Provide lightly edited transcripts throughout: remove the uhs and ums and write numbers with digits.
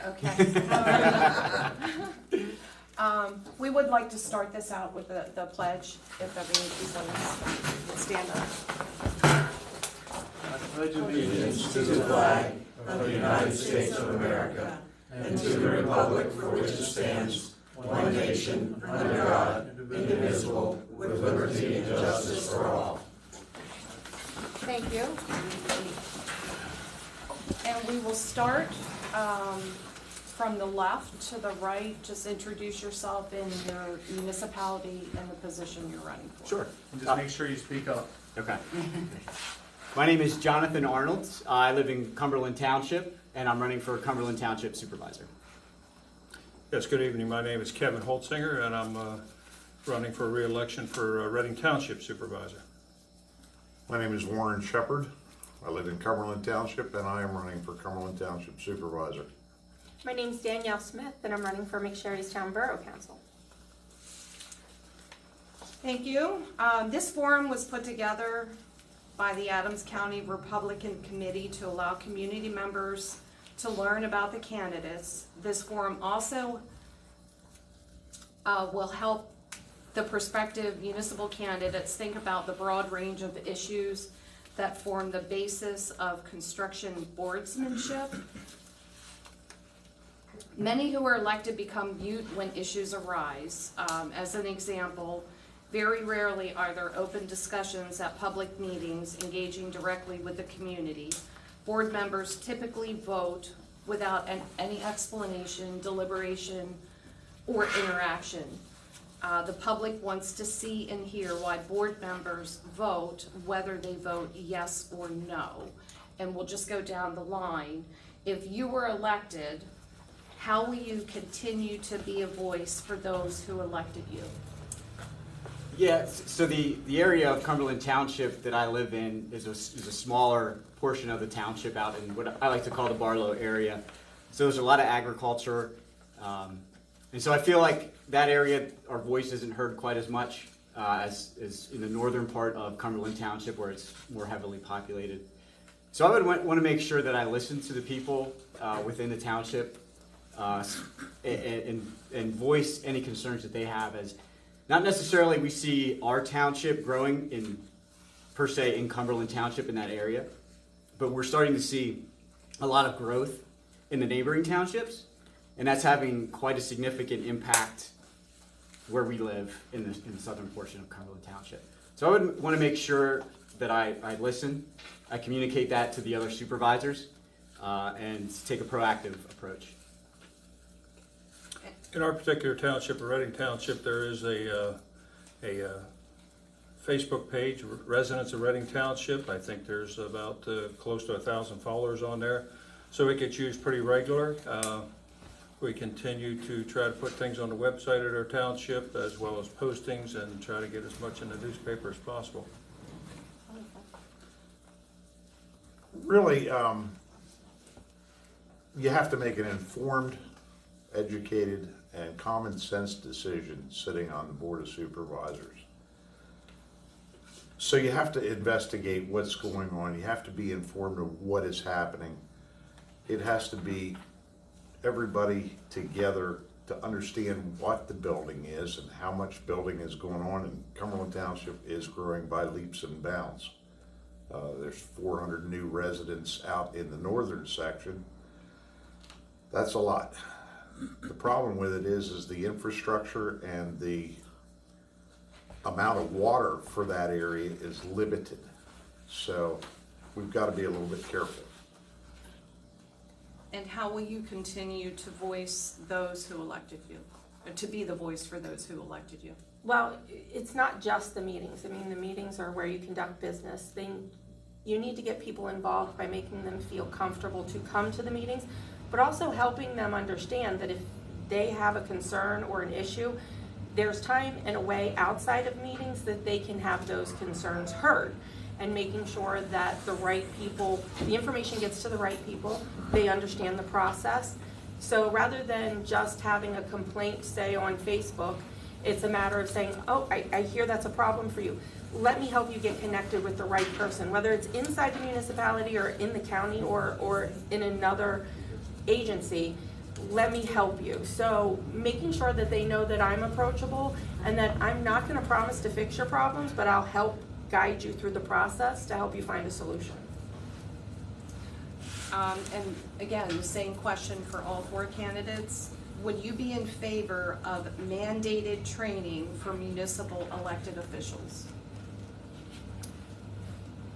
Okay. We would like to start this out with the pledge, if everyone please stand up. I pledge allegiance to the flag of the United States of America and to the republic for which it stands, one nation, under God, indivisible, with liberty and justice for all. Thank you. And we will start from the left to the right. Just introduce yourself and your municipality and the position you're running for. Sure. And just make sure you speak up. Okay. My name is Jonathan Arnold. I live in Cumberland Township, and I'm running for Cumberland Township Supervisor. Yes, good evening. My name is Kevin Holtzinger, and I'm running for re-election for Reading Township Supervisor. My name is Warren Shepard. I live in Cumberland Township, and I am running for Cumberland Township Supervisor. My name's Danielle Smith, and I'm running for McSherrystown Borough Council. Thank you. This forum was put together by the Adams County Republican Committee to allow community members to learn about the candidates. This forum also will help the prospective municipal candidates think about the broad range of issues that form the basis of construction boardsmanship. Many who are elected become mute when issues arise. As an example, very rarely are there open discussions at public meetings engaging directly with the community. Board members typically vote without any explanation, deliberation, or interaction. The public wants to see and hear why board members vote, whether they vote yes or no. And we'll just go down the line. If you were elected, how will you continue to be a voice for those who elected you? Yeah, so the area of Cumberland Township that I live in is a smaller portion of the township out in what I like to call the Barlow area. So there's a lot of agriculture. And so I feel like that area, our voice isn't heard quite as much as in the northern part of Cumberland Township where it's more heavily populated. So I would want to make sure that I listen to the people within the township and voice any concerns that they have, as not necessarily we see our township growing per se in Cumberland Township in that area, but we're starting to see a lot of growth in the neighboring townships, and that's having quite a significant impact where we live in the southern portion of Cumberland Township. So I would want to make sure that I listen, I communicate that to the other supervisors, and take a proactive approach. In our particular township, Reading Township, there is a Facebook page, Residents of Reading Township. I think there's about close to 1,000 followers on there. So it gets used pretty regular. We continue to try to put things on the website at our township as well as postings and try to get as much in the newspaper as possible. Really, you have to make an informed, educated, and common sense decision sitting on the Board of Supervisors. So you have to investigate what's going on. You have to be informed of what is happening. It has to be everybody together to understand what the building is and how much building is going on. And Cumberland Township is growing by leaps and bounds. There's 400 new residents out in the northern section. That's a lot. The problem with it is the infrastructure and the amount of water for that area is limited. So we've got to be a little bit careful. And how will you continue to voice those who elected you, or to be the voice for those who elected you? Well, it's not just the meetings. I mean, the meetings are where you conduct business. You need to get people involved by making them feel comfortable to come to the meetings, but also helping them understand that if they have a concern or an issue, there's time and a way outside of meetings that they can have those concerns heard, and making sure that the right people, the information gets to the right people, they understand the process. So rather than just having a complaint, say, on Facebook, it's a matter of saying, oh, I hear that's a problem for you. Let me help you get connected with the right person, whether it's inside the municipality or in the county or in another agency. let me help you. So making sure that they know that I'm approachable and that I'm not gonna promise to fix your problems, but I'll help guide you through the process to help you find a solution. And again, the same question for all 4 candidates. Would you be in favor of mandated training for municipal elected officials?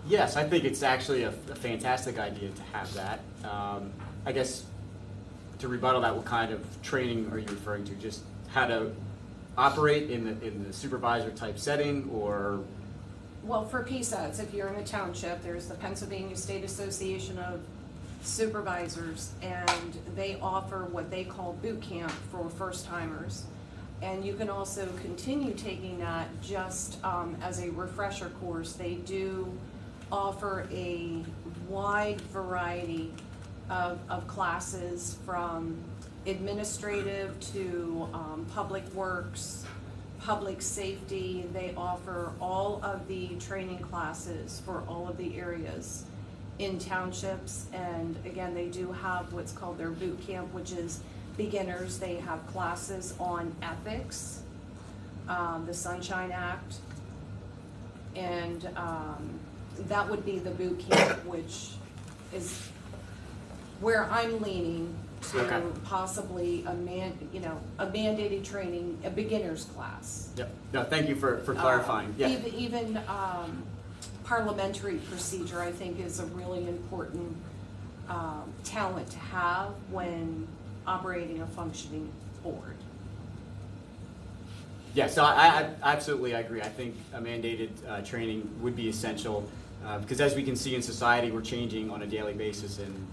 Yes, I think it's actually a fantastic idea to have that. I guess to rebuttal that, what kind of training are you referring to? Just how to operate in the supervisor type setting, or? Well, for PSATs, if you're in a township, there's the Pennsylvania State Association of Supervisors, and they offer what they call boot camp for first timers. And you can also continue taking that just as a refresher course. They do offer a wide variety of classes, from administrative to public works, public safety. They offer all of the training classes for all of the areas in townships. And again, they do have what's called their boot camp, which is beginners. They have classes on ethics, the Sunshine Act, and that would be the boot camp, which is where I'm leaning to. Okay. Possibly a mandated training, a beginner's class. Yep. No, thank you for clarifying. Yeah. Even parliamentary procedure, I think, is a really important talent to have when operating a functioning board. Yeah, so I absolutely agree. I think a mandated training would be essential, because as we can see in society, we're changing on a daily basis, and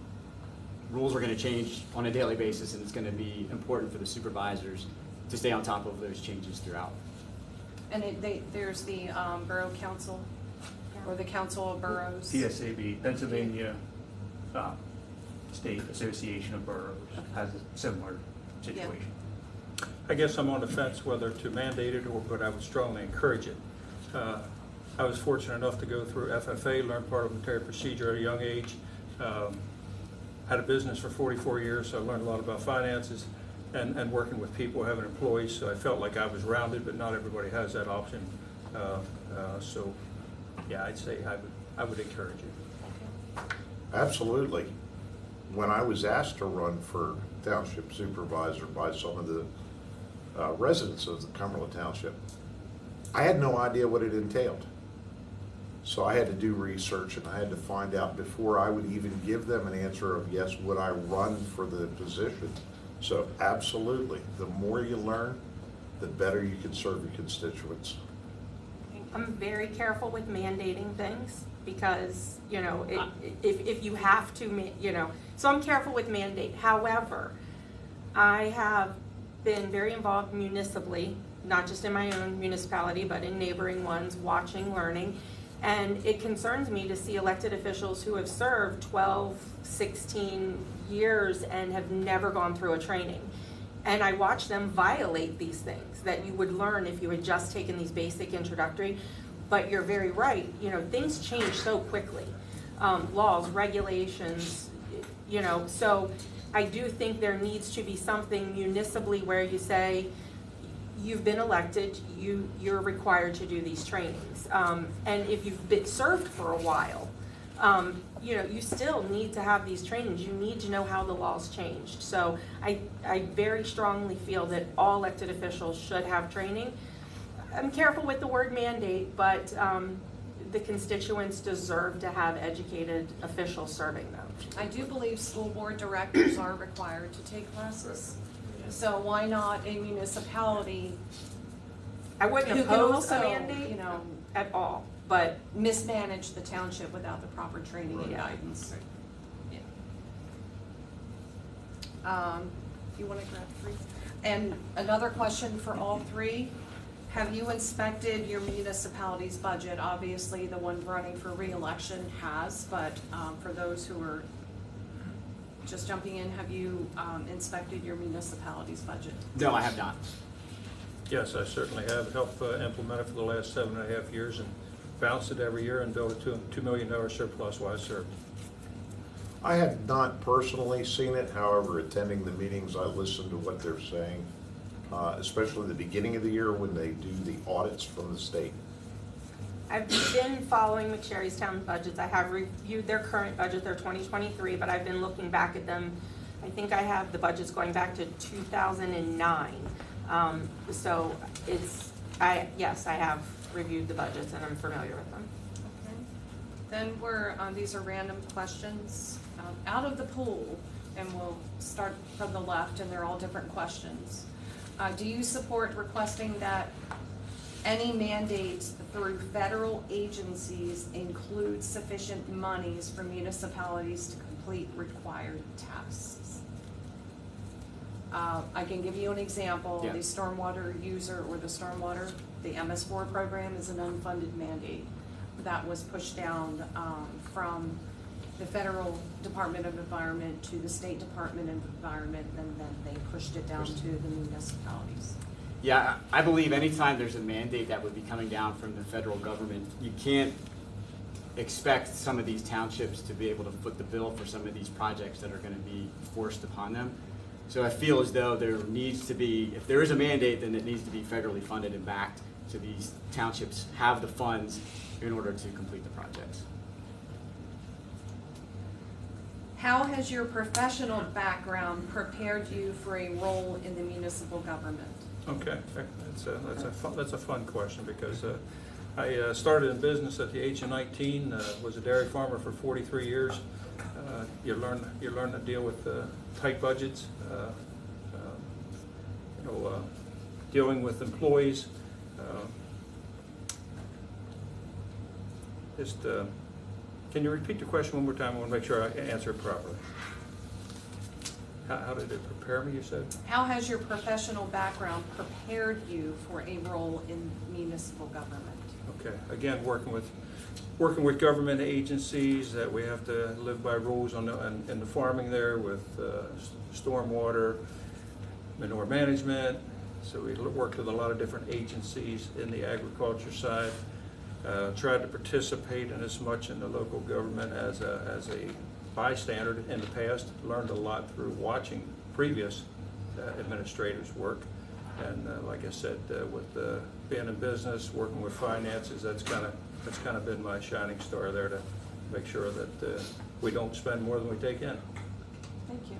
rules are going to change on a daily basis, and it's going to be important for the supervisors to stay on top of those changes throughout. And there's the Borough Council, or the Council of Boroughs. PSAB, Pennsylvania State Association of Boroughs, has a similar situation. I guess I'm on the fence whether to mandate it, but I would strongly encourage it. I was fortunate enough to go through FFA, learn parliamentary procedure at a young age. Had a business for 44 years, so I learned a lot about finances and working with people, having employees, so I felt like I was rounded, but not everybody has that option. So, yeah, I'd say I would encourage it. Absolutely. When I was asked to run for township supervisor by some of the residents of the Cumberland Township, I had no idea what it entailed. So I had to do research, and I had to find out before I would even give them an answer of yes, would I run for the position. So absolutely, the more you learn, the better you can serve your constituents. I'm very careful with mandating things because, if you have to, so I'm careful with mandate. However, I have been very involved municipally, not just in my own municipality, but in neighboring ones, watching, learning. And it concerns me to see elected officials who have served 12, 16 years and have never gone through a training. And I watch them violate these things that you would learn if you had just taken these basic introductory. But you're very right, things change so quickly. Laws, regulations, so I do think there needs to be something municipally where you say, you've been elected, you're required to do these trainings. And if you've been served for a while, you still need to have these trainings. You need to know how the law's changed. So I very strongly feel that all elected officials should have training. I'm careful with the word mandate, but the constituents deserve to have educated officials serving them. I do believe school board directors are required to take classes. So why not a municipality I wouldn't who can oppose also, a mandate at all, but mismanage the township without the proper training and guidance? Yeah. You want to grab 3? And another question for all 3. Have you inspected your municipality's budget? Obviously, the one running for re-election has, but for those who are just jumping in, have you inspected your municipality's budget? No, I have not. Yes, I certainly have helped implement it for the last 7.5 years and balanced it every year and built a $2 million surplus while I served. I have not personally seen it, however, attending the meetings, I listen to what they're saying, especially the beginning of the year when they do the audits from the state. I've been following McSherry's town budgets. I have reviewed their current budget, their 2023, but I've been looking back at them. I think I have the budgets going back to 2009. So yes, I have reviewed the budgets and I'm familiar with them. Okay. Then these are random questions out of the pool, and we'll start from the left, and they're all different questions. Do you support requesting that any mandates through federal agencies include sufficient monies for municipalities to complete required tasks? I can give you an example. Yeah. The stormwater user or the MS4 program is an unfunded mandate. That was pushed down from the Federal Department of Environment to the State Department of Environment, and then they pushed it down to the municipalities. Yeah, I believe anytime there's a mandate that would be coming down from the federal government, you can't expect some of these townships to be able to foot the bill for some of these projects that are going to be forced upon them. So I feel as though there needs to be, if there is a mandate, then it needs to be federally funded and backed, so these townships have the funds in order to complete the projects. How has your professional background prepared you for a role in the municipal government? Okay, that's a fun question, because I started in business at the age of 19, was a dairy farmer for 43 years. You learn to deal with tight budgets, dealing with employees. Can you repeat the question one more time? I want to make sure I answer it properly. How did it prepare me, you said? How has your professional background prepared you for a role in municipal government? Okay, again, working with government agencies, that we have to live by rules in the farming there, with stormwater, manure management. So we worked with a lot of different agencies in the agriculture side. Tried to participate in as much in the local government as a bystander in the past. Learned a lot through watching previous administrators work. And like I said, with being in business, working with finances, that's kind of been my shining star there, to make sure that we don't spend more than we take in. Thank you.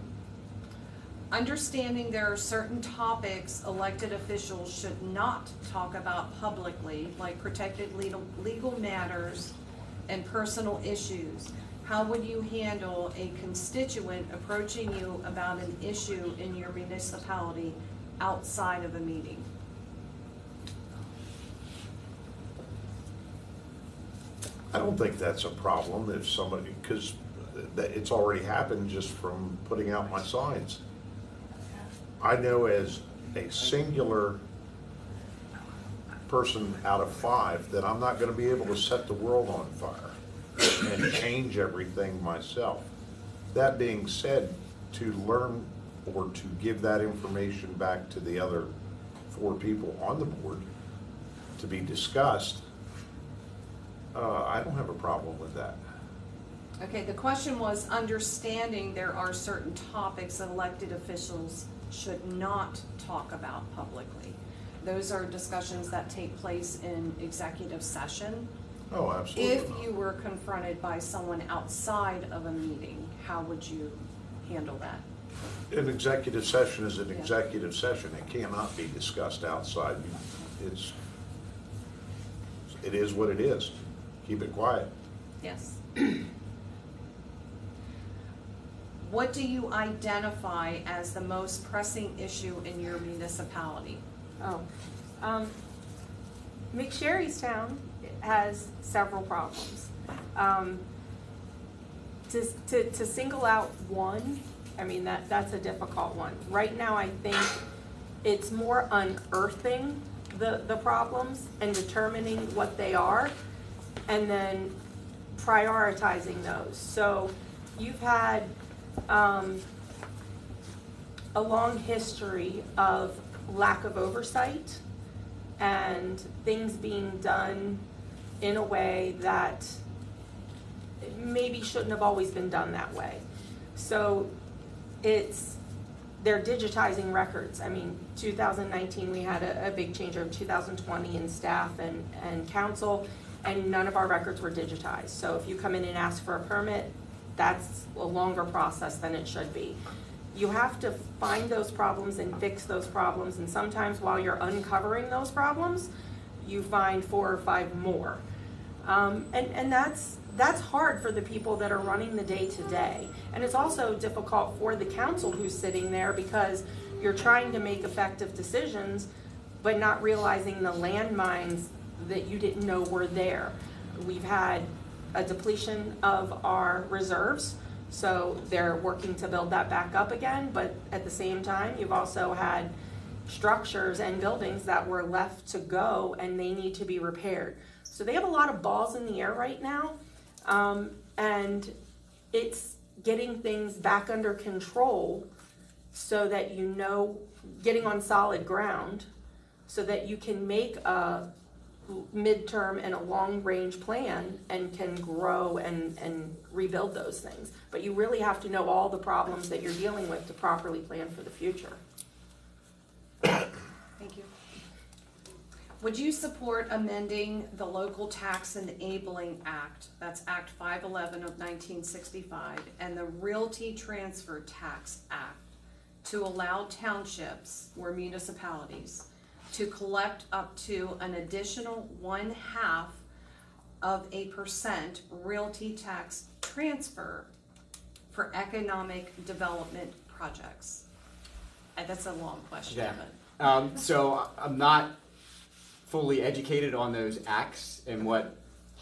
Understanding there are certain topics elected officials should not talk about publicly, like protected legal matters and personal issues, how would you handle a constituent approaching you about an issue in your municipality outside of a meeting? I don't think that's a problem if somebody, because it's already happened just from putting out my signs. I know as a singular person out of 5 that I'm not going to be able to set the world on fire and change everything myself. That being said, to learn or to give that information back to the other 4 people on the board to be discussed, I don't have a problem with that. Okay, the question was understanding there are certain topics that elected officials should not talk about publicly. Those are discussions that take place in executive session. Oh, absolutely. If you were confronted by someone outside of a meeting, how would you handle that? An executive session is an Yeah. executive session. It cannot be discussed outside. It is what it is. Keep it quiet. Yes. What do you identify as the most pressing issue in your municipality? McSherry's town has several problems. To single out one, I mean, that's a difficult one. Right now, I think it's more unearthing the problems and determining what they are, and then prioritizing those. So you've had a long history of lack of oversight and things being done in a way that maybe shouldn't have always been done that way. So they're digitizing records. I mean, 2019, we had a big change over 2020 in staff and council, and none of our records were digitized. So if you come in and ask for a permit, that's a longer process than it should be. You have to find those problems and fix those problems, and sometimes while you're uncovering those problems, you find 4 or 5 more. And that's hard for the people that are running the day-to-day. And it's also difficult for the council who's sitting there, because you're trying to make effective decisions, but not realizing the landmines that you didn't know were there. We've had a depletion of our reserves, so they're working to build that back up again, but at the same time, you've also had structures and buildings that were left to go and they need to be repaired. So they have a lot of balls in the air right now, and it's getting things back under control so that you know, getting on solid ground so that you can make a midterm and a long-range plan and can grow and rebuild those things. But you really have to know all the problems that you're dealing with to properly plan for the future. Thank you. Would you support amending the Local Tax Enabling Act, that's Act 511 of 1965, and the Realty Transfer Tax Act to allow townships or municipalities to collect up to an additional 0.5% realty tax transfer for economic development projects? And that's a long question, Yeah. but. So I'm not fully educated on those acts and what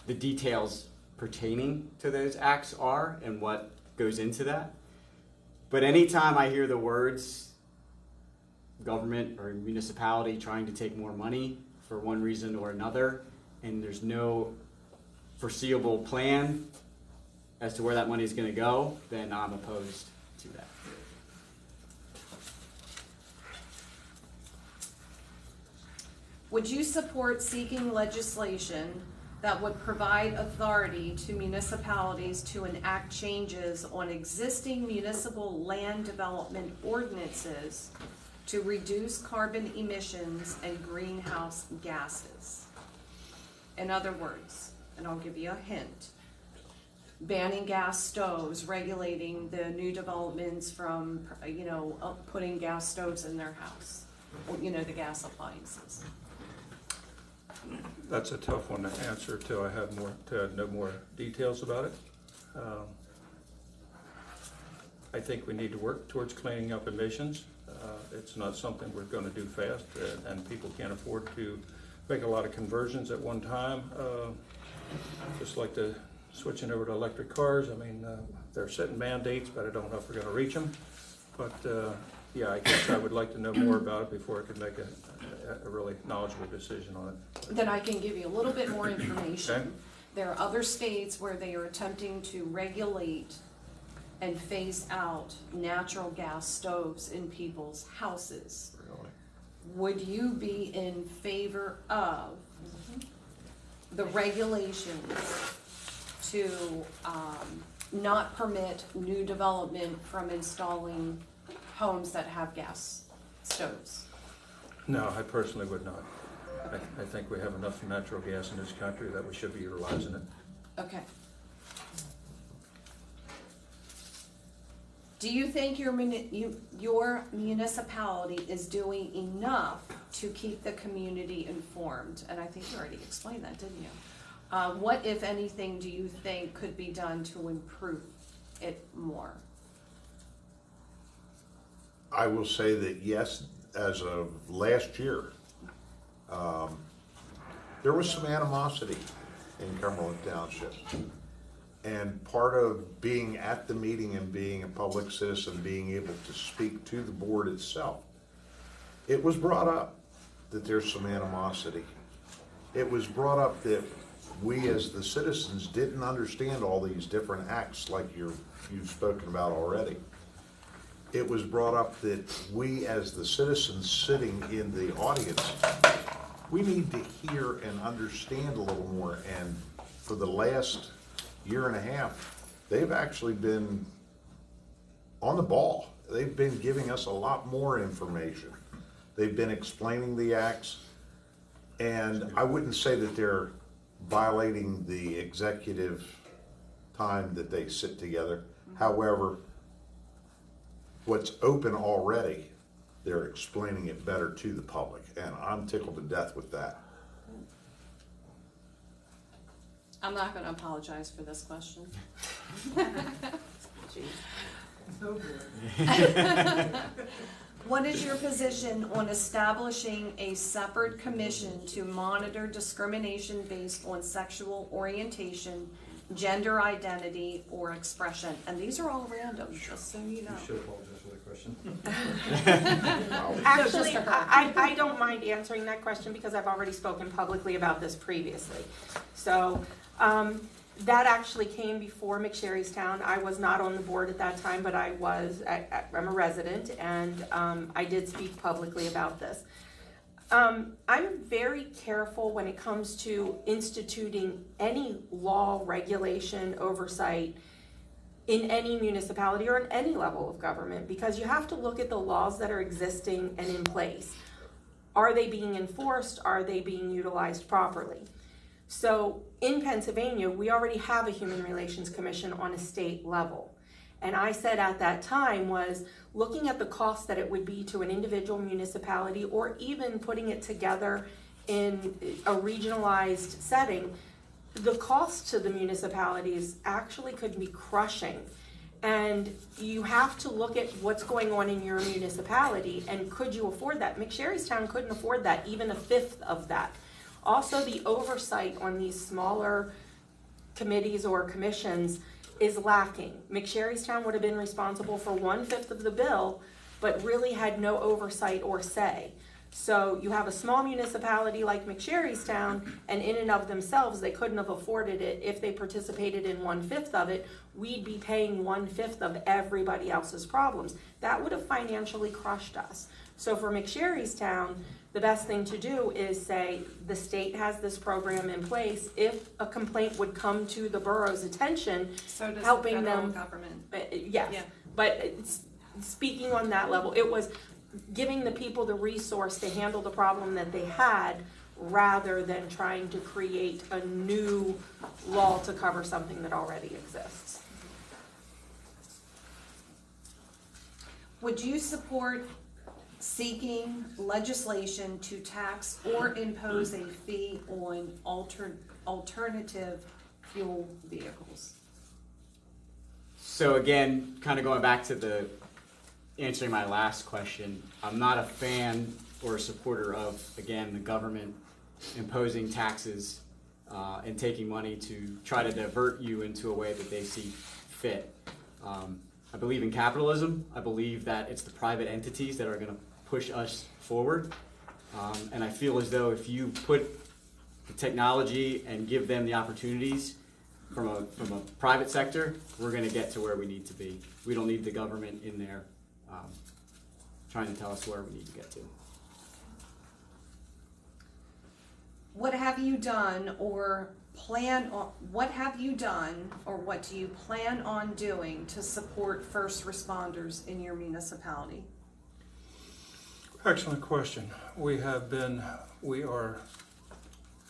the details pertaining to those acts are and what goes into that. But anytime I hear the words government or municipality trying to take more money for one reason or another, and there's no foreseeable plan as to where that money is going to go, then I'm opposed to that. Would you support seeking legislation that would provide authority to municipalities to enact changes on existing municipal land development ordinances to reduce carbon emissions and greenhouse gases? In other words, and I'll give you a hint, banning gas stoves, regulating the new developments from, putting gas stoves in their house, or, the gas appliances. That's a tough one to answer till I know more details about it. I think we need to work towards cleaning up emissions. It's not something we're going to do fast, and people can't afford to make a lot of conversions at one time. Just like the switching over to electric cars. I mean, they're setting mandates, but I don't know if we're going to reach them. But yeah, I guess I would like to know more about it before I could make a really knowledgeable decision on it. Then I can give you a little bit more information. Okay. There are other states where they are attempting to regulate and phase out natural gas stoves in people's houses. Really? Would you be in favor of the regulations to not permit new development from installing homes that have gas stoves? No, I personally would not. I think we have enough natural gas in this country that we should be utilizing it. Okay. Do you think your municipality is doing enough to keep the community informed? And I think you already explained that, didn't you? What, if anything, do you think could be done to improve it more? I will say that yes, as of last year, there was some animosity in Cumberland Township. And part of being at the meeting and being a public citizen, being able to speak to the board itself, it was brought up that there's some animosity. It was brought up that we as the citizens didn't understand all these different acts like you've spoken about already. It was brought up that we as the citizens sitting in the audience, we need to hear and understand a little more. And for the last year and a half, they've actually been on the ball. They've been giving us a lot more information. They've been explaining the acts, and I wouldn't say that they're violating the executive time that they sit together. However, what's open already, they're explaining it better to the public, and I'm tickled to death with that. I'm not gonna apologize for this question. What is your position on establishing a separate commission to monitor discrimination based on sexual orientation, gender identity, or expression? And these are all random, just so you know. You should apologize for the question. Actually, just her. I don't mind answering that question because I've already spoken publicly about this previously. So, that actually came before McSherrystown. I was not on the board at that time, but I'm a resident, and I did speak publicly about this. I'm very careful when it comes to instituting any law, regulation, oversight in any municipality or in any level of government, because you have to look at the laws that are existing and in place. Are they being enforced? Are they being utilized properly? So in Pennsylvania, we already have a Human Relations Commission on a state level. And I said at that time was looking at the cost that it would be to an individual municipality, or even putting it together in a regionalized setting, the cost to the municipalities actually could be crushing. And you have to look at what's going on in your municipality, and could you afford that? McSherrystown couldn't afford that, even a fifth of that. Also, the oversight on these smaller committees or commissions is lacking. McSherrystown would have been responsible for 1/5 of the bill, but really had no oversight or say. So you have a small municipality like McSherrystown, and in and of themselves, they couldn't have afforded it. If they participated in 1/5 of it, we'd be paying 1/5 of everybody else's problems. That would have financially crushed us. So for McSherrystown, the best thing to do is say, the state has this program in place. If a complaint would come to the borough's attention, So does the helping federal them, government. yes, Yeah. but speaking on that level, it was giving the people the resource to handle the problem that they had, rather than trying to create a new law to cover something that already exists. Would you support seeking legislation to tax or impose a fee on alternative fuel vehicles? So again, kind of going back to answering my last question, I'm not a fan or a supporter of, again, the government imposing taxes and taking money to try to divert you into a way that they see fit. I believe in capitalism. I believe that it's the private entities that are going to push us forward. And I feel as though if you put the technology and give them the opportunities from a private sector, we're going to get to where we need to be. We don't need the government in there trying to tell us where we need to get to. What have you done or what do you plan on doing to support first responders in your municipality? Excellent question. We are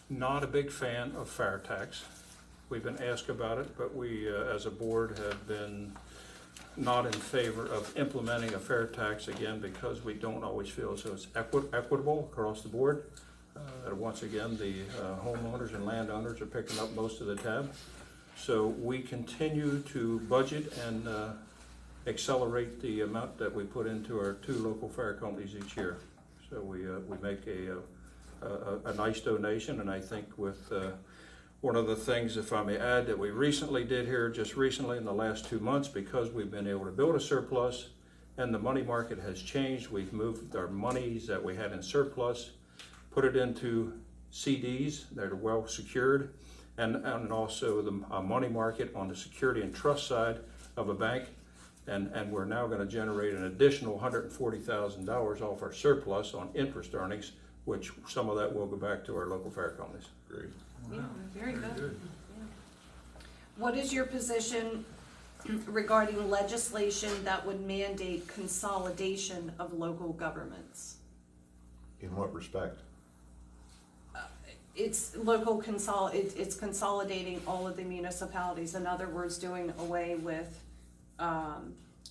not a big fan of fire tax. We've been asked about it, but we, as a board, have been not in favor of implementing a fair tax, again, because we don't always feel as though it's equitable across the board. Once again, the homeowners and landowners are picking up most of the tab. So we continue to budget and accelerate the amount that we put into our 2 local fire companies each year. So we make a nice donation, and I think with one of the things, if I may add, that we recently did here, just recently in the last 2 months, because we've been able to build a surplus and the money market has changed, we've moved our monies that we had in surplus, put it into CDs that are well secured, and also the money market on the security and trust side of a bank. And we're now going to generate an additional $140,000 off our surplus on interest earnings, which some of that will go back to our local fire companies. Great. Yeah, very good. Yeah. What is your position regarding legislation that would mandate consolidation of local governments. In what respect? It's it's consolidating all of the municipalities, in other words, doing away with,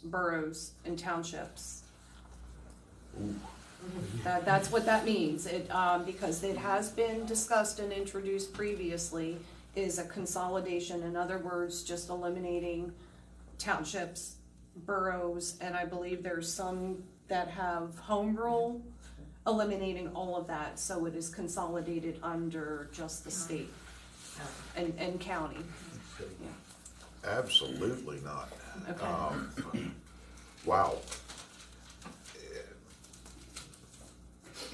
boroughs and townships. That's what that means, because it has been discussed and introduced previously, is a consolidation, in other words, just eliminating townships, boroughs, and I believe there's some that have home rule, eliminating all of that, so it is consolidated under just the state and county. Yeah. Absolutely not. Okay. Wow.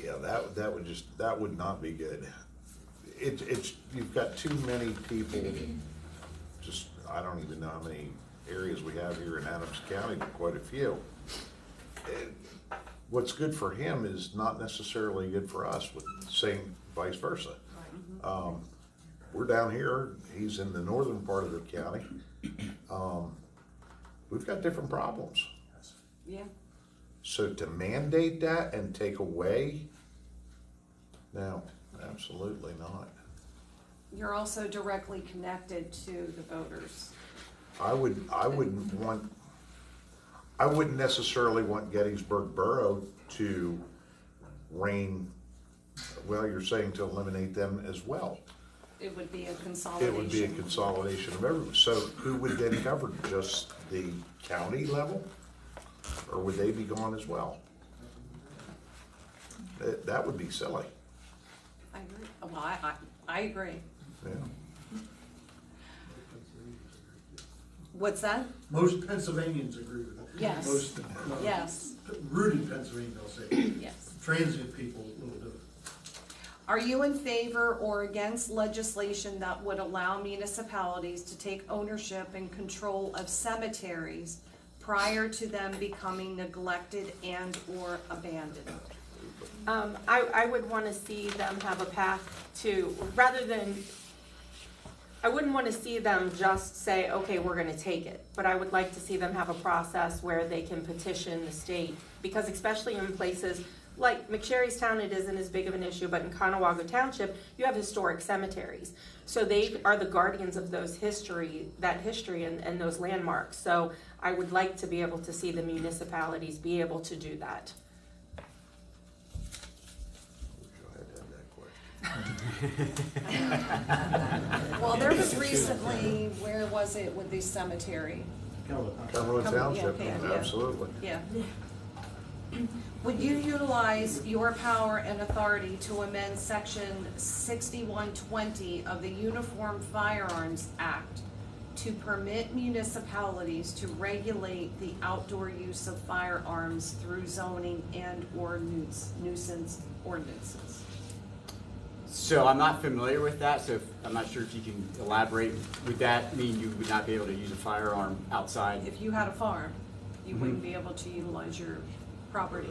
Yeah, that would not be good. It's, you've got too many people, just, I don't even know how many areas we have here in Adams County, but quite a few. What's good for him is not necessarily good for us, with same vice versa. We're down here, he's in the northern part of the county. We've got different problems. Yeah. So to mandate that and take away, no, absolutely not. You're also directly connected to the voters. I wouldn't necessarily want Gettysburg Borough to reign, well, you're saying to eliminate them as well. It would be a consolidation. It would be a consolidation of everyone. So who would then cover, just the county level? Or would they be gone as well? That would be silly. I agree. Well, I agree. Yeah. What's that? Most Pennsylvanians agree with it. Yes. Most, Yes. rooted Pennsylvania, they'll say. Yes. Transient people, a little bit. Are you in favor or against legislation that would allow municipalities to take ownership and control of cemeteries prior to them becoming neglected and or abandoned? I would want to see them have a path to, rather than, I wouldn't want to see them just say, okay, we're going to take it. But I would like to see them have a process where they can petition the state, because especially in places like McSherrystown, it isn't as big of an issue, but in Conewago Township, you have historic cemeteries. So they are the guardians of those history and those landmarks. So I would like to be able to see the municipalities be able to do that. Well, there was recently, where was it with the cemetery? Cumberland Township, yeah, yeah. absolutely. Yeah. Would you utilize your power and authority to amend section 6120 of the Uniform Firearms Act to permit municipalities to regulate the outdoor use of firearms through zoning and or nuisance ordinances? So I'm not familiar with that, so I'm not sure if you can elaborate. Would that mean you would not be able to use a firearm outside? If you had a farm, you wouldn't be able to utilize your property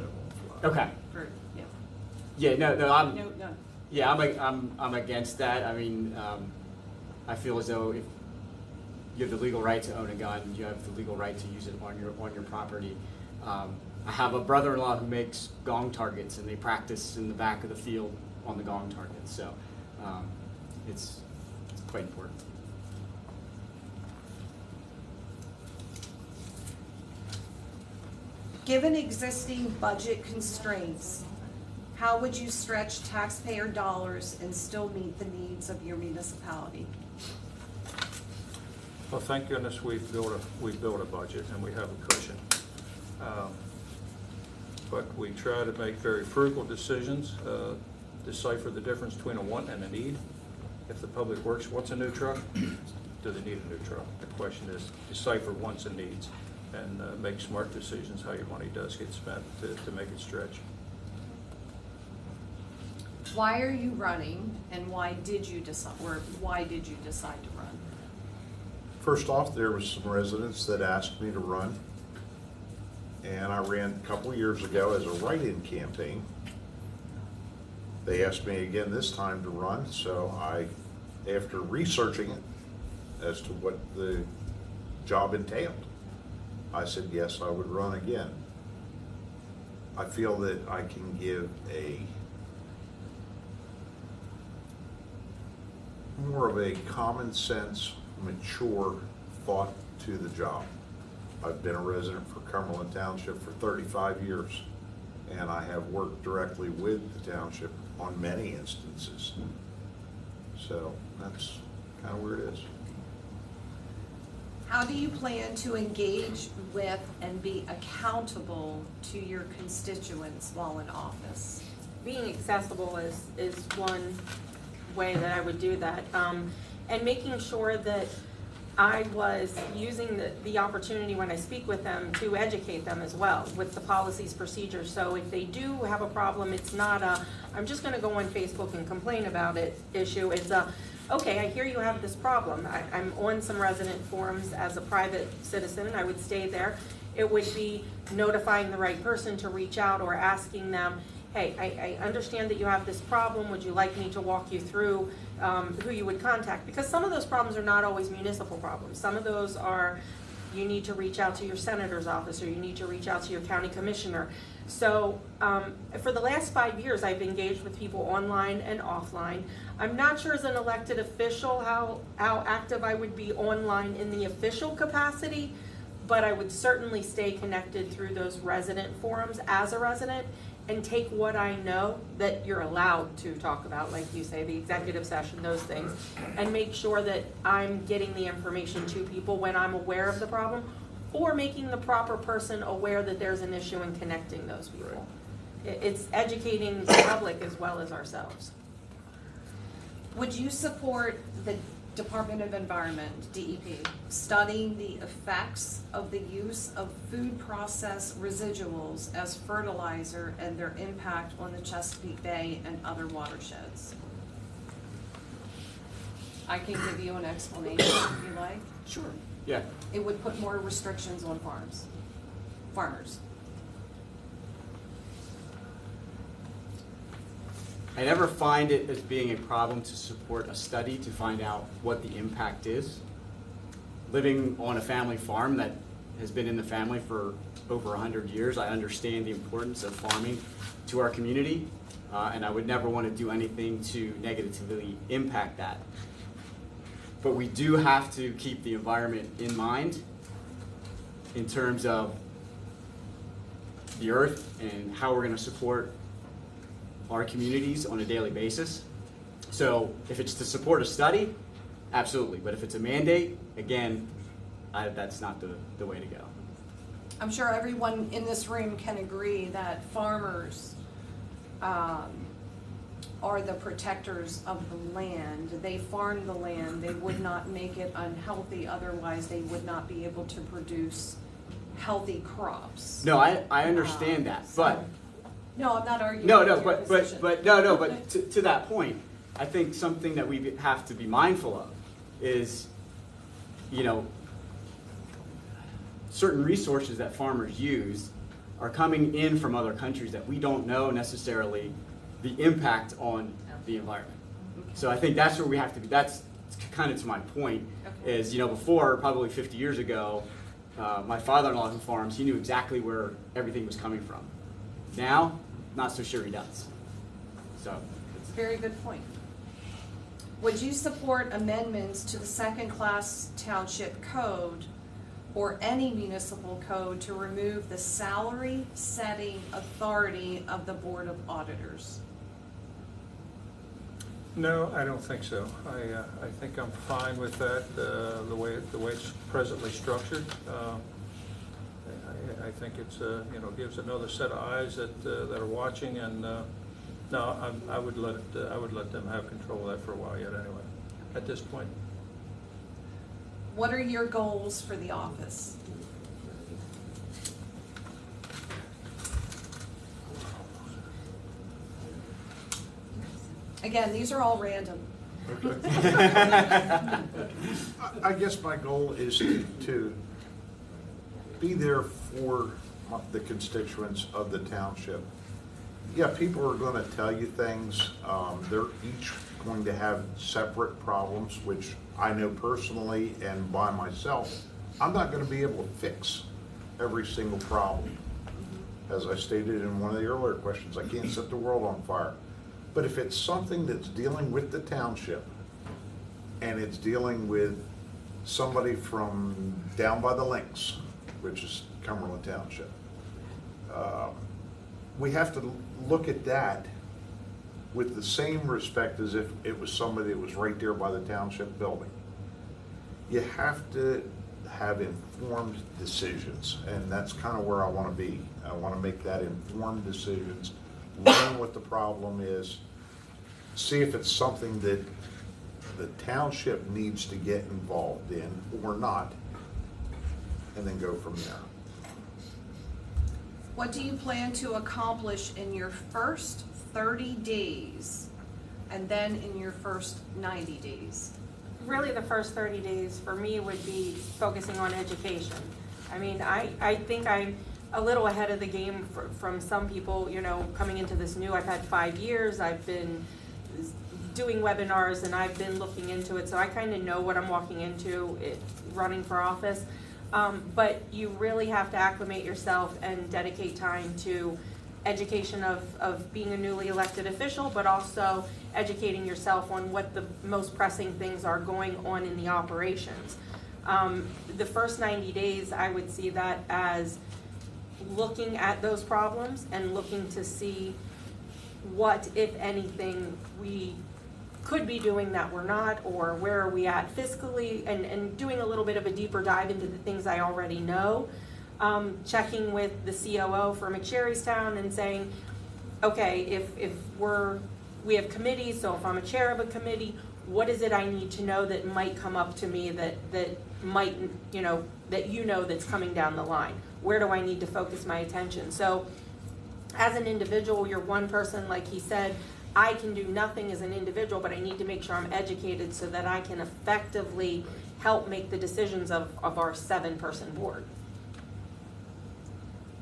Okay. for, yeah. Yeah, no, No. yeah, I'm against that. I mean, I feel as though if you have the legal right to own a gun, you have the legal right to use it on your property. I have a brother-in-law who makes gong targets, and they practice in the back of the field on the gong targets. So it's quite important. Given existing budget constraints, how would you stretch taxpayer dollars and still meet the needs of your municipality? Well, thank goodness we've built a budget and we have a cushion. But we try to make very frugal decisions, decipher the difference between a want and a need. If the public works wants a new truck, do they need a new truck? The question is decipher wants and needs and make smart decisions how your money does get spent to make it stretch. Why are you running, and why did you decide to run? First off, there was some residents that asked me to run, and I ran a couple of years ago as a write-in campaign. They asked me again this time to run, so I, after researching it as to what the job entailed. I said, yes, I would run again. I feel that I can give a more of a common sense, mature thought to the job. I've been a resident for Cumberland Township for 35 years, and I have worked directly with the township on many instances. So that's kind of where it is. How do you plan to engage with and be accountable to your constituents while in office? Being accessible is one way that I would do that. And making sure that I was using the opportunity when I speak with them to educate them as well with the policies, procedures. So if they do have a problem, it's not a, I'm just gonna go on Facebook and complain about it issue. It's a, okay, I hear you have this problem. I'm on some resident forums as a private citizen, I would stay there. It would be notifying the right person to reach out or asking them, hey, I understand that you have this problem. Would you like me to walk you through who you would contact? Because some of those problems are not always municipal problems. Some of those are, you need to reach out to your senator's office or you need to reach out to your county commissioner. So for the last 5 years, I've engaged with people online and offline. I'm not sure as an elected official how active I would be online in the official capacity, but I would certainly stay connected through those resident forums as a resident and take what I know that you're allowed to talk about, like you say, the executive session, those things, and make sure that I'm getting the information to people when I'm aware of the problem, or making the proper person aware that there's an issue and connecting those people. It's educating the public as well as ourselves. Would you support the Department of Environment, DEP, studying the effects of the use of food processed residuals as fertilizer and their impact on the Chesapeake Bay and other watersheds? I can give you an explanation if you like. Sure. Yeah. It would put more restrictions on farmers. I never find it as being a problem to support a study to find out what the impact is. Living on a family farm that has been in the family for over 100 years, I understand the importance of farming to our community, and I would never want to do anything to negatively impact that. But we do have to keep the environment in mind in terms of the earth and how we're going to support our communities on a daily basis. So if it's to support a study, absolutely. But if it's a mandate, again, that's not the way to go. I'm sure everyone in this room can agree that farmers are the protectors of the land. They farm the land. They would not make it unhealthy. Otherwise, they would not be able to produce healthy crops. No, I understand that, but No, I'm not arguing. no, with your but position. to that point, I think something that we have to be mindful of is, certain resources that farmers use are coming in from other countries that we don't know necessarily the impact on the environment. Okay. So I think that's where we have to be. That's kind of to my point. Okay. Is before, probably 50 years ago, my father-in-law who farms, he knew exactly where everything was coming from. Now, not so sure he does. So It's a very good point. Would you support amendments to the second-class township code or any municipal code to remove the salary setting authority of the Board of Auditors? No, I don't think so. I think I'm fine with that, the way it's presently structured. I think it's gives another set of eyes that are watching, and no, I would let them have control of that for a while yet anyway. At this point. What are your goals for the office? Again, these are all random. I guess my goal is to be there for the constituents of the township. Yeah, people are going to tell you things. They're each going to have separate problems, which I know personally and by myself I'm not gonna be able to fix every single problem. As I stated in one of the earlier questions, I can't set the world on fire. But if it's something that's dealing with the township, and it's dealing with somebody from down by the links, which is Cumberland Township, we have to look at that with the same respect as if it was somebody that was right there by the township building. You have to have informed decisions, and that's kind of where I want to be. I want to make that informed decisions, learn what the problem is, see if it's something that the township needs to get involved in or not, and then go from there. What do you plan to accomplish in your first 30 days and then in your first 90 days? Really, the first 30 days for me would be focusing on education. I mean, I think I'm a little ahead of the game from some people, you know, coming into this new. I've had 5 years, I've been doing webinars and I've been looking into it, so I kind of know what I'm walking into running for office. But you really have to acclimate yourself and dedicate time to education of being a newly elected official, but also educating yourself on what the most pressing things are going on in the operations. The first 90 days, I would see that as looking at those problems and looking to see what, if anything, we could be doing that we're not, or where are we at fiscally, and doing a little bit of a deeper dive into the things I already know. Checking with the COO for McSherrystown and saying, okay, if we have committees, so if I'm a chair of a committee, what is it I need to know that might come up to me that might, that's coming down the line? Where do I need to focus my attention? So as an individual, you're one person, like he said, I can do nothing as an individual, but I need to make sure I'm educated so that I can effectively help make the decisions of our 7-person board.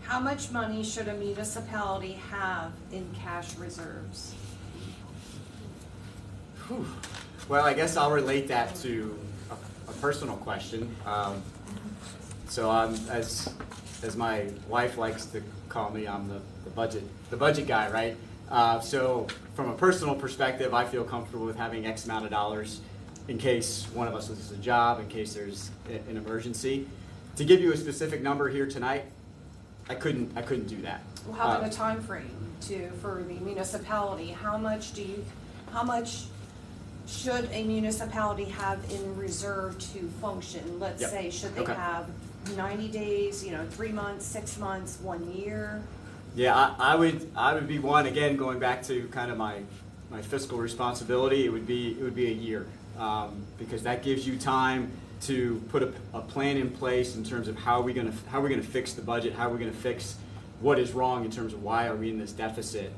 How much money should a municipality have in cash reserves? Whew. Well, I guess I'll relate that to a personal question. So I'm, as my wife likes to call me, I'm the budget guy, right? So from a personal perspective, I feel comfortable with having X amount of dollars in case one of us loses a job, in case there's an emergency. To give you a specific number here tonight, I couldn't do that. Well, how about a time frame for the municipality? How much should a municipality have in reserve to function? Let's Yep. say, should they Okay. have 90 days, 3 months, 6 months, 1 year? Yeah, I would be one, again, going back to kind of my fiscal responsibility, it would be a year, because that gives you time to put a plan in place in terms of how we're gonna fix the budget, how we're gonna fix what is wrong in terms of why are we in this deficit,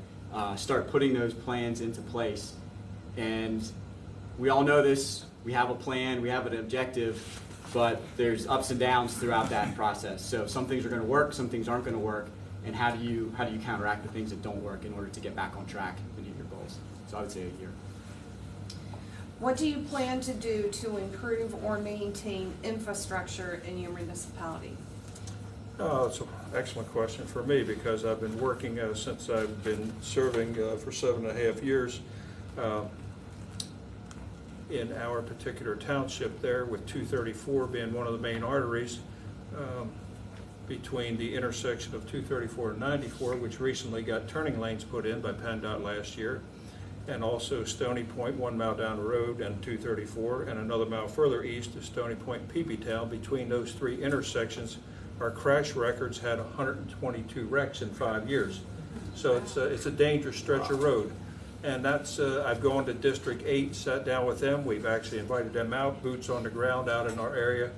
start putting those plans into place. And we all know this, we have a plan, we have an objective, but there's ups and downs throughout that process. So some things are gonna work, some things aren't gonna work, and how do you counteract the things that don't work in order to get back on track and hit your goals? So I would say a year. What do you plan to do to improve or maintain infrastructure in your municipality? It's an excellent question for me because I've been working since I've been serving for 7.5 years in our particular township there, with 234 being one of the main arteries between the intersection of 234 and 94, which recently got turning lanes put in by PennDOT last year, and also Stony Point, 1 mile down the road, and 234, and another mile further east is Stony Point and Peepee Town. Between those 3 intersections, our crash records had 122 wrecks in 5 years. So it's a dangerous stretch of road. And that's, I've gone to District 8, sat down with them. We've actually invited them out, boots on the ground out in our area,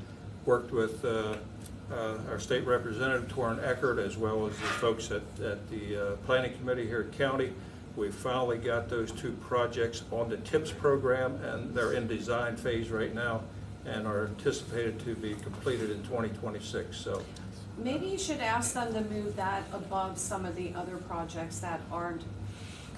worked with our state representative, Torrin Eckert, as well as the folks at the planning committee here at county. We finally got those 2 projects on the TIPS program, and they're in design phase right now and are anticipated to be completed in 2026. So Maybe you should ask them to move that above some of the other projects that aren't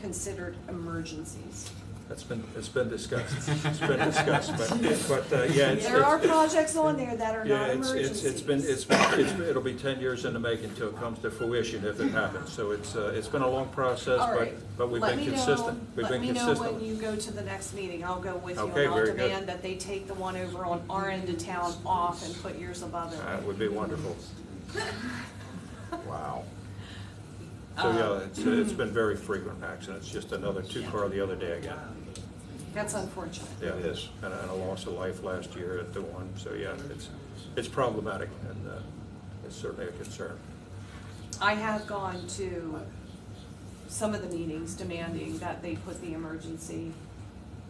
considered emergencies. It's been discussed. It's been discussed, but yeah, There are projects on there that are not emergencies. it'll be 10 years in the making until it comes to fruition if it happens. So it's been a long process, All right. but we've Let been me know- consistent. We've been Let me know consistent. when you go to the next meeting. I'll go with you, Okay, and I'll very good. demand that they take the one over on our end of town off and put yours above it. That would be wonderful. Wow. So yeah, it's been very frequent accidents. Just another 2-car the other day again. That's unfortunate. Yeah, It is. And a loss of life last year at the one. So yeah, it's problematic, and it's certainly a concern. I have gone to some of the meetings demanding that they put the emergency,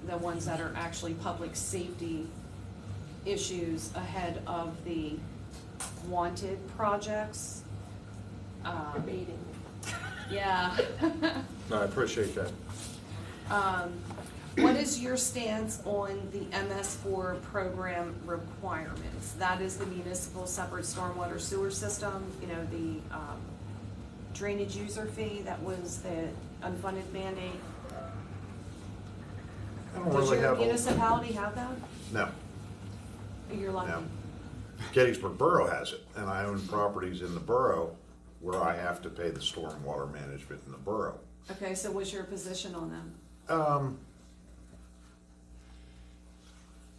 the ones that are actually public safety issues ahead of the wanted projects. Debating. Yeah. No, I appreciate that. What is your stance on the MS4 program requirements? That is the municipal separate stormwater sewer system, you know, the drainage user fee, that was the unfunded mandate. I don't Does really your have, municipality have that? no, You're lucky. no. Gettysburg Borough has it, and I own properties in the borough where I have to pay the stormwater management in the borough. Okay, so what's your position on them?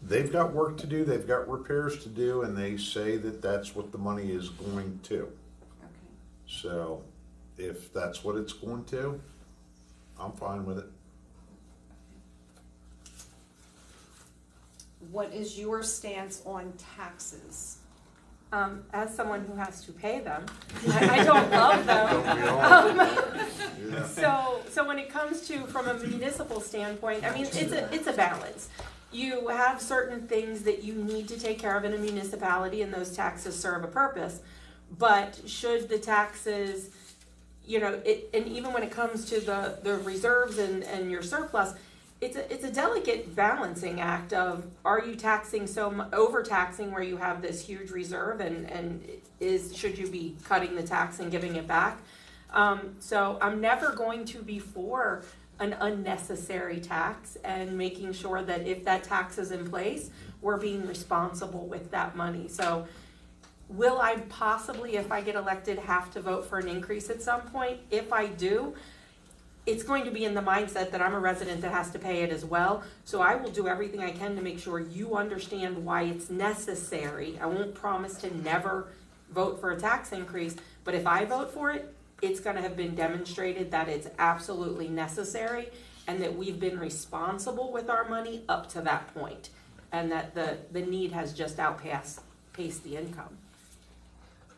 They've got work to do, they've got repairs to do, and they say that that's what the money is going to. Okay. So if that's what it's going to, I'm fine with it. What is your stance on taxes? As someone who has to pay them, I don't love them. Yeah. So when it comes to, from a municipal standpoint, I mean, it's a balance. You have certain things that you need to take care of in a municipality, and those taxes serve a purpose. But should the taxes, you know, and even when it comes to the reserves and your surplus, it's a delicate balancing act of, are you taxing overtaxing where you have this huge reserve, and should you be cutting the tax and giving it back? So I'm never going to be for an unnecessary tax, and making sure that if that tax is in place, we're being responsible with that money. So will I possibly, if I get elected, have to vote for an increase at some point? If I do, it's going to be in the mindset that I'm a resident that has to pay it as well. So I will do everything I can to make sure you understand why it's necessary. I won't promise to never vote for a tax increase, but if I vote for it, it's going to have been demonstrated that it's absolutely necessary, and that we've been responsible with our money up to that point, and that the need has just outpaced the income.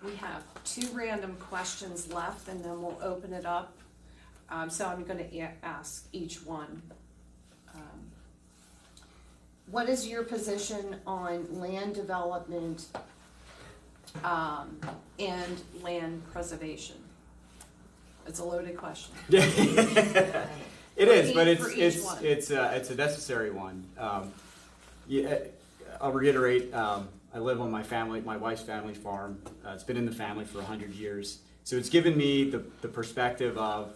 We have 2 random questions left, and then we'll open it up. So I'm going to ask each one. What is your position on land development and land preservation? It's a loaded question. It is, but For each one. it's a necessary one. Yeah, I'll reiterate. I live on my wife's family farm. It's been in the family for 100 years, so it's given me the perspective of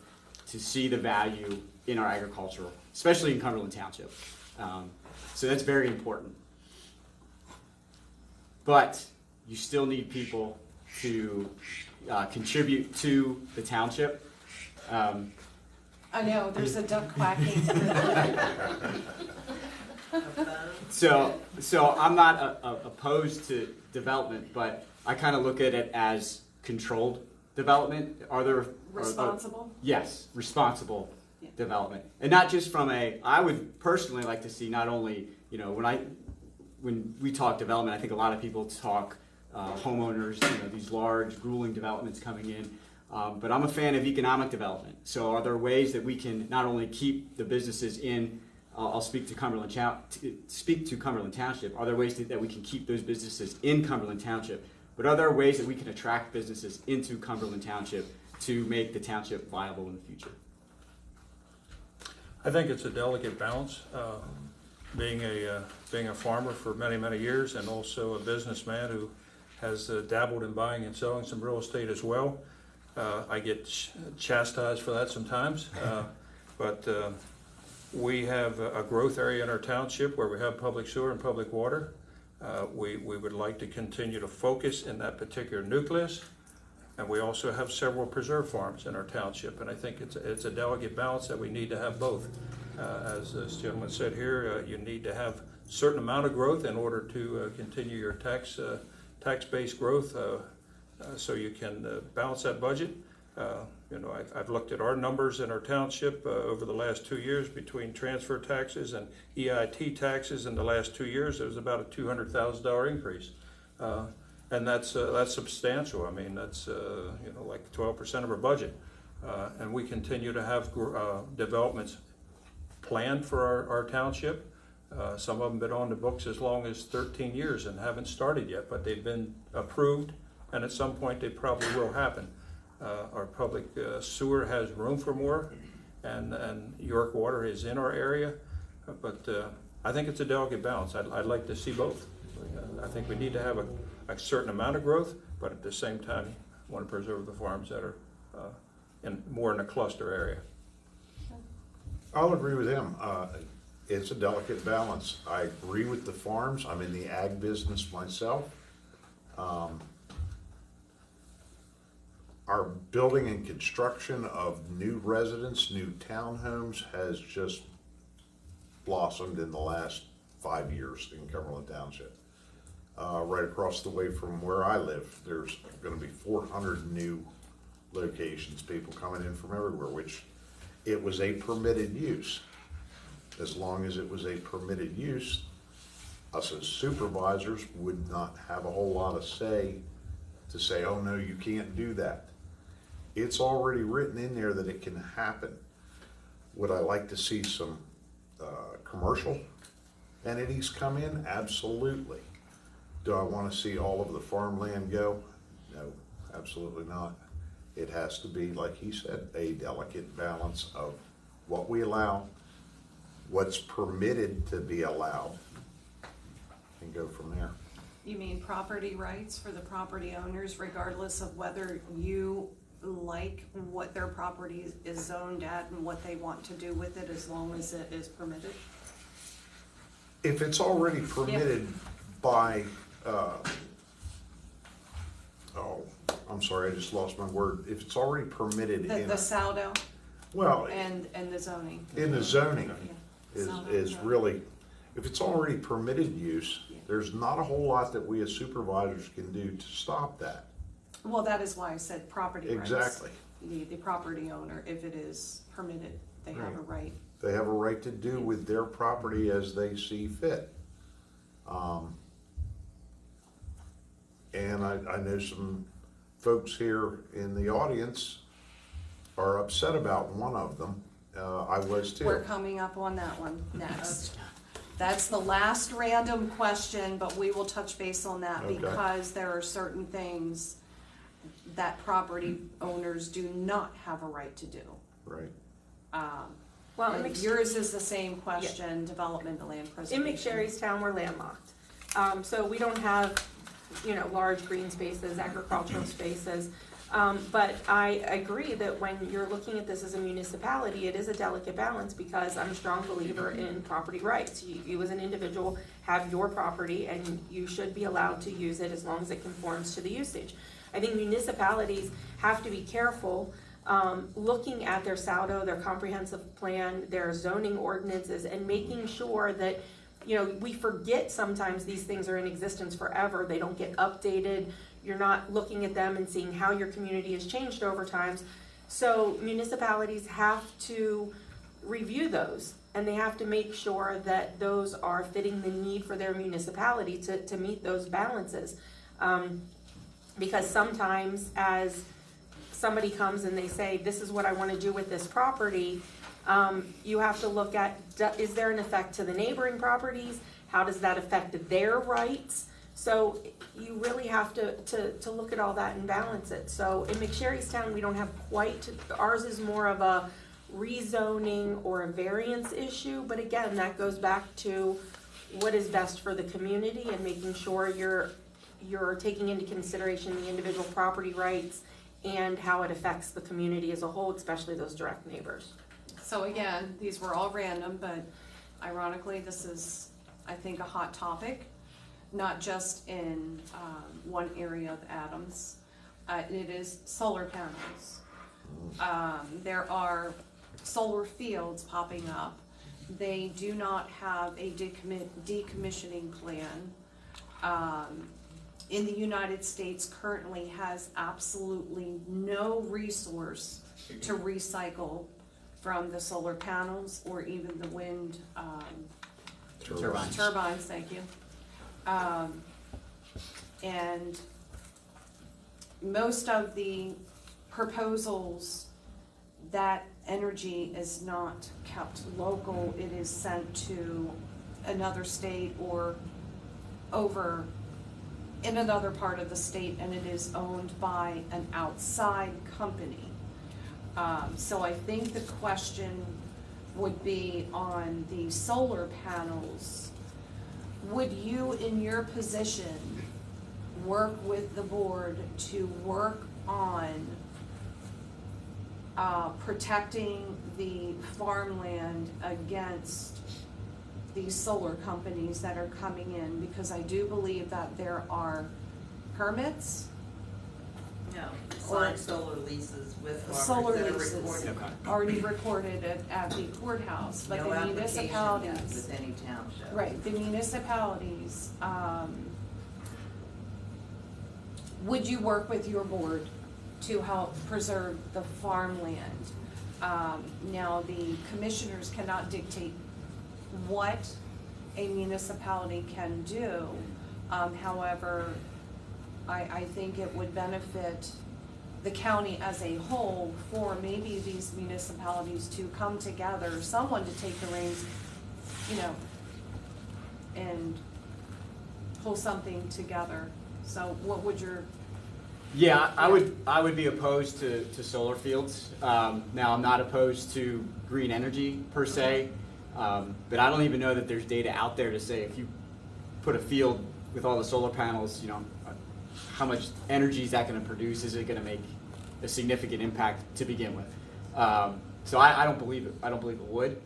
to see the value in our agricultural, especially in Cumberland Township. So that's very important. But you still need people to contribute to the township. I know, there's a duck quacking. So I'm not opposed to development, but I kind of look at it as controlled development. Are there Responsible? Yes, responsible Yeah. development, and not just from I would personally like to see not only, you know, when we talk development, I think a lot of people talk homeowners, you know, these large grueling developments coming in, but I'm a fan of economic development. So are there ways that we can not only keep the businesses in? I'll speak to Cumberland Township. Are there ways that we can keep those businesses in Cumberland Township? But are there ways that we can attract businesses into Cumberland Township to make the township viable in the future? I think it's a delicate balance. Being a farmer for many years, and also a businessman who has dabbled in buying and selling some real estate as well. I get chastised for that sometimes, but We have a growth area in our township where we have public sewer and public water. We would like to continue to focus in that particular nucleus. And we also have several preserve farms in our township, and I think it's a delicate balance that we need to have both. As this gentleman said here, you need to have a certain amount of growth in order to continue your tax-based growth, so you can balance that budget. I've looked at our numbers in our township over the last 2 years between transfer taxes and EIT taxes. In the last 2 years, there was about a $200,000 increase. And that's substantial. I mean, that's like 12% of our budget. And we continue to have developments planned for our township. Some of them been on the books as long as 13 years and haven't started yet, but they've been approved, and at some point they probably will happen. Our public sewer has room for more, and York Water is in our area, but I think it's a delicate balance. I'd like to see both. I think we need to have a certain amount of growth, but at the same time, want to preserve the farms that are more in a cluster area. I'll agree with him. It's a delicate balance. I agree with the farms. I'm in the ag business myself. Our building and construction of new residents, new townhomes has just blossomed in the last 5 years in Cumberland Township. Right across the way from where I live, there's going to be 400 new locations, people coming in from everywhere, which it was a permitted use. As long as it was a permitted use, us as supervisors would not have a whole lot of say to say, oh no, you can't do that. It's already written in there that it can happen. Would I like to see some commercial entities come in? Absolutely. Do I want to see all of the farmland go? No, absolutely not. It has to be, like he said, a delicate balance of what we allow, what's permitted to be allowed, and go from there. You mean property rights for the property owners, regardless of whether you like what their property is zoned at and what they want to do with it, as long as it is permitted? If it's already permitted by, I'm sorry, I just lost my word. If it's already permitted in, The SALDO well, and the zoning. in the zoning Yeah. is really, if it's already permitted use, there's not a whole lot that we as supervisors can do to stop that. Well, that is why I said property rights. Exactly. The property owner, if it is permitted, they have a right. They have a right to do with their property as they see fit. And I know some folks here in the audience are upset about one of them. I was too. We're coming up on that one next. That's the last random question, but we will touch base on that Okay. because there are certain things that property owners do not have a right to do. Right. Well, And yours is the same question, development and land in preservation. McSherrystown, we're landlocked. So we don't have, large green spaces, agricultural spaces. But I agree that when you're looking at this as a municipality, it is a delicate balance because I'm a strong believer in property rights. You as an individual have your property and you should be allowed to use it as long as it conforms to the usage. I think municipalities have to be careful looking at their SALDO, their comprehensive plan, their zoning ordinances, and making sure that, we forget sometimes these things are in existence forever. They don't get updated. You're not looking at them and seeing how your community has changed over time. So municipalities have to review those, and they have to make sure that those are fitting the need for their municipality to meet those balances. Because sometimes as somebody comes and they say, this is what I want to do with this property, you have to look at, is there an effect to the neighboring properties? How does that affect their rights? So you really have to look at all that and balance it. So in McSherrystown, we don't have quite, ours is more of a rezoning or a variance issue, but again, that goes back to what is best for the community and making sure you're taking into consideration the individual property rights and how it affects the community as a whole, especially those direct neighbors. So again, these were all random, but ironically, this is, I think, a hot topic, not just in one area of Adams. It is solar panels. There are solar fields popping up. They do not have a decommissioning plan. In the United States currently has absolutely no resource to recycle from the solar panels or even the wind turbines, thank you. And most of the proposals, that energy is not kept local, it is sent to another state or over in another part of the state, and it is owned by an outside company. So I think the question would be on the solar panels. Would you, in your position, work with the board to work on protecting the farmland against these solar companies that are coming in? Because I do believe that there are permits. No, signed solar leases with Solar farmers that are leases. recorded. Okay. Already recorded at the courthouse, but No the application yet municipalities, with any township. right, the municipalities, would you work with your board to help preserve the farmland? Now, the commissioners cannot dictate what a municipality can do. However, I think it would benefit the county as a whole for maybe these municipalities to come together, someone to take the reins, you know, and pull something together. So what would your, Yeah, I would be opposed to solar fields. Now, I'm not opposed to green energy per se, but I don't even know that there's data out there to say if you put a field with all the solar panels, you know, how much energy is that going to produce? Is it going to make a significant impact to begin with? So I don't believe it. I don't believe it would.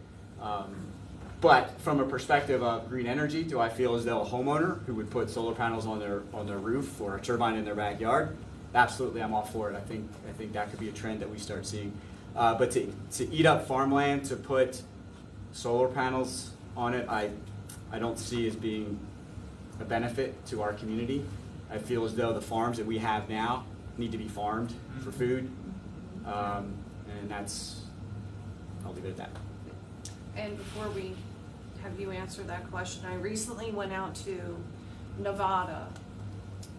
But from a perspective of green energy, do I feel as though a homeowner who would put solar panels on their roof or a turbine in their backyard? Absolutely, I'm all for it. I think that could be a trend that we start seeing. But to eat up farmland, to put solar panels on it, I don't see as being a benefit to our community. I feel as though the farms that we have now need to be farmed for food, and that's, I'll leave it at that. and before we have you answer that question, I recently went out to Nevada,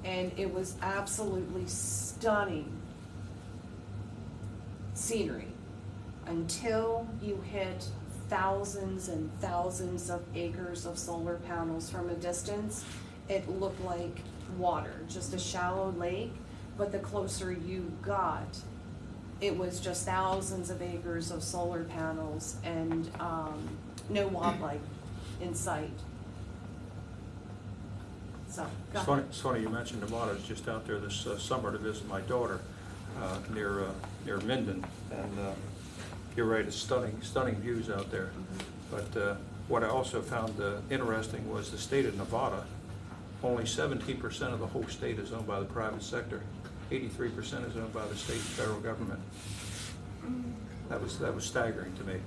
and it was absolutely stunning scenery until you hit thousands and thousands of acres of solar panels. From a distance, it looked like water, just a shallow lake, but the closer you got, it was just thousands of acres of solar panels and no wildlife in sight. So, go ahead. It's funny you mentioned Nevada. I was just out there this summer to visit my daughter near Minden, and you're right, it's stunning views out there. But what I also found interesting was the state of Nevada. Only 17% of the whole state is owned by the private sector. 83% is owned by the state and federal government. That was staggering to me.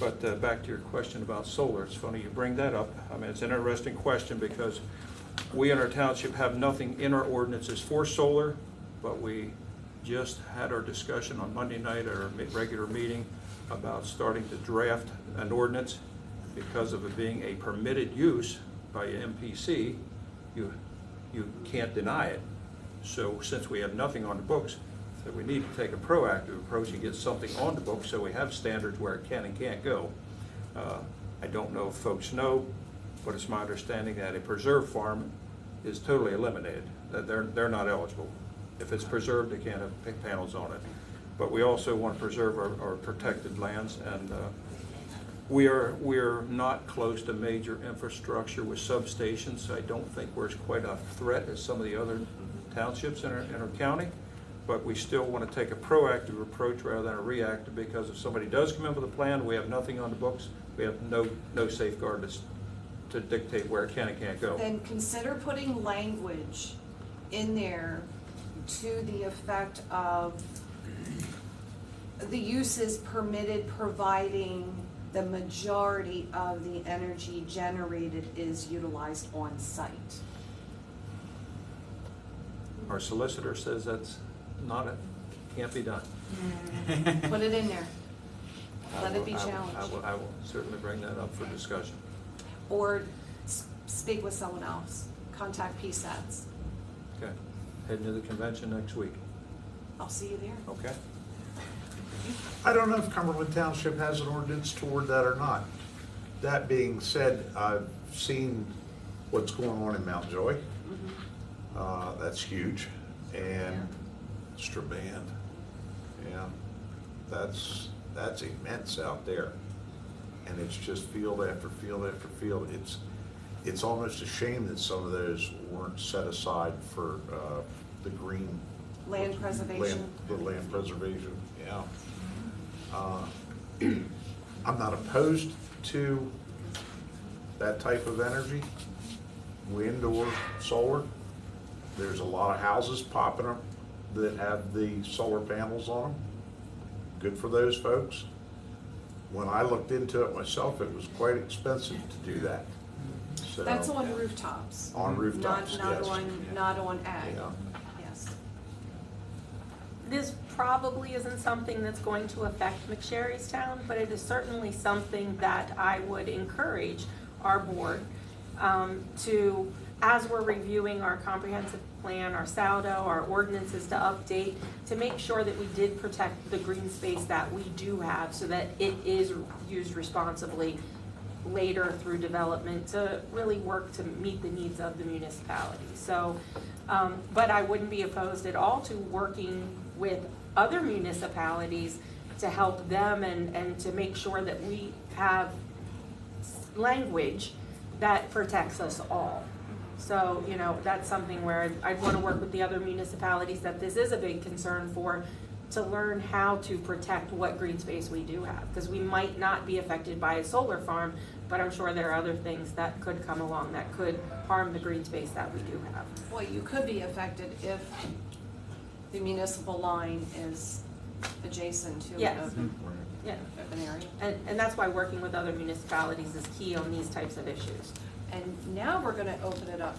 But back to your question about solar, it's funny you bring that up. I mean, it's an interesting question because we in our township have nothing in our ordinances for solar, but we just had our discussion on Monday night at our regular meeting about starting to draft an ordinance. Because of it being a permitted use by an MPC, you can't deny it. So since we have nothing on the books, that we need to take a proactive approach and get something on the books so we have standards where it can and can't go. I don't know if folks know, but it's my understanding that a preserved farm is totally eliminated. That they're not eligible. If it's preserved, they can't have panels on it. But we also want to preserve our protected lands, and we are not close to major infrastructure with substations. I don't think we're as quite a threat as some of the other townships in our county. but we still want to take a proactive approach rather than a reactive, because if somebody does come in with a plan, we have nothing on the books, we have no safeguard to dictate where it can and can't go. Then consider putting language in there to the effect of the use is permitted providing the majority of the energy generated is utilized on site. Our solicitor says that's not it, can't be done. Put it in there. Let it be I will- challenged. I will certainly bring that up for discussion. Or speak with someone else. Contact PSATs. Okay, heading to the convention next week, I'll see you there. okay? I don't know if Cumberland Township has an ordinance toward that or not. That being said, I've seen what's going on in Mount Joy. That's huge. And Strabane, yeah, that's immense out there. And it's just field after field after field. It's almost a shame that some of those weren't set aside for the green. Land preservation. The land preservation, yeah. I'm not opposed to that type of energy, wind or solar. There's a lot of houses popping up that have the solar panels on them. Good for those folks. When I looked into it myself, it was quite expensive to do that. So, That's on rooftops. on rooftops, Not yes. not on ag. Yeah. Yes. This probably isn't something that's going to affect McSherry's Town, but it is certainly something that I would encourage our board to, as we're reviewing our comprehensive plan, our SALDO, our ordinances to update, to make sure that we did protect the green space that we do have so that it is used responsibly later through development to really work to meet the needs of the municipality. So, but I wouldn't be opposed at all to working with other municipalities to help them and to make sure that we have language that protects us all. So, you know, that's something where I'd want to work with the other municipalities that this is a big concern for, to learn how to protect what green space we do have. Because we might not be affected by a solar farm, but I'm sure there are other things that could come along that could harm the green space that we do have. Well, you could be affected if the municipal line is adjacent to Yes. an open, Yeah, open area. and that's why working with other municipalities is key on these types of issues. And now we're gonna open it up.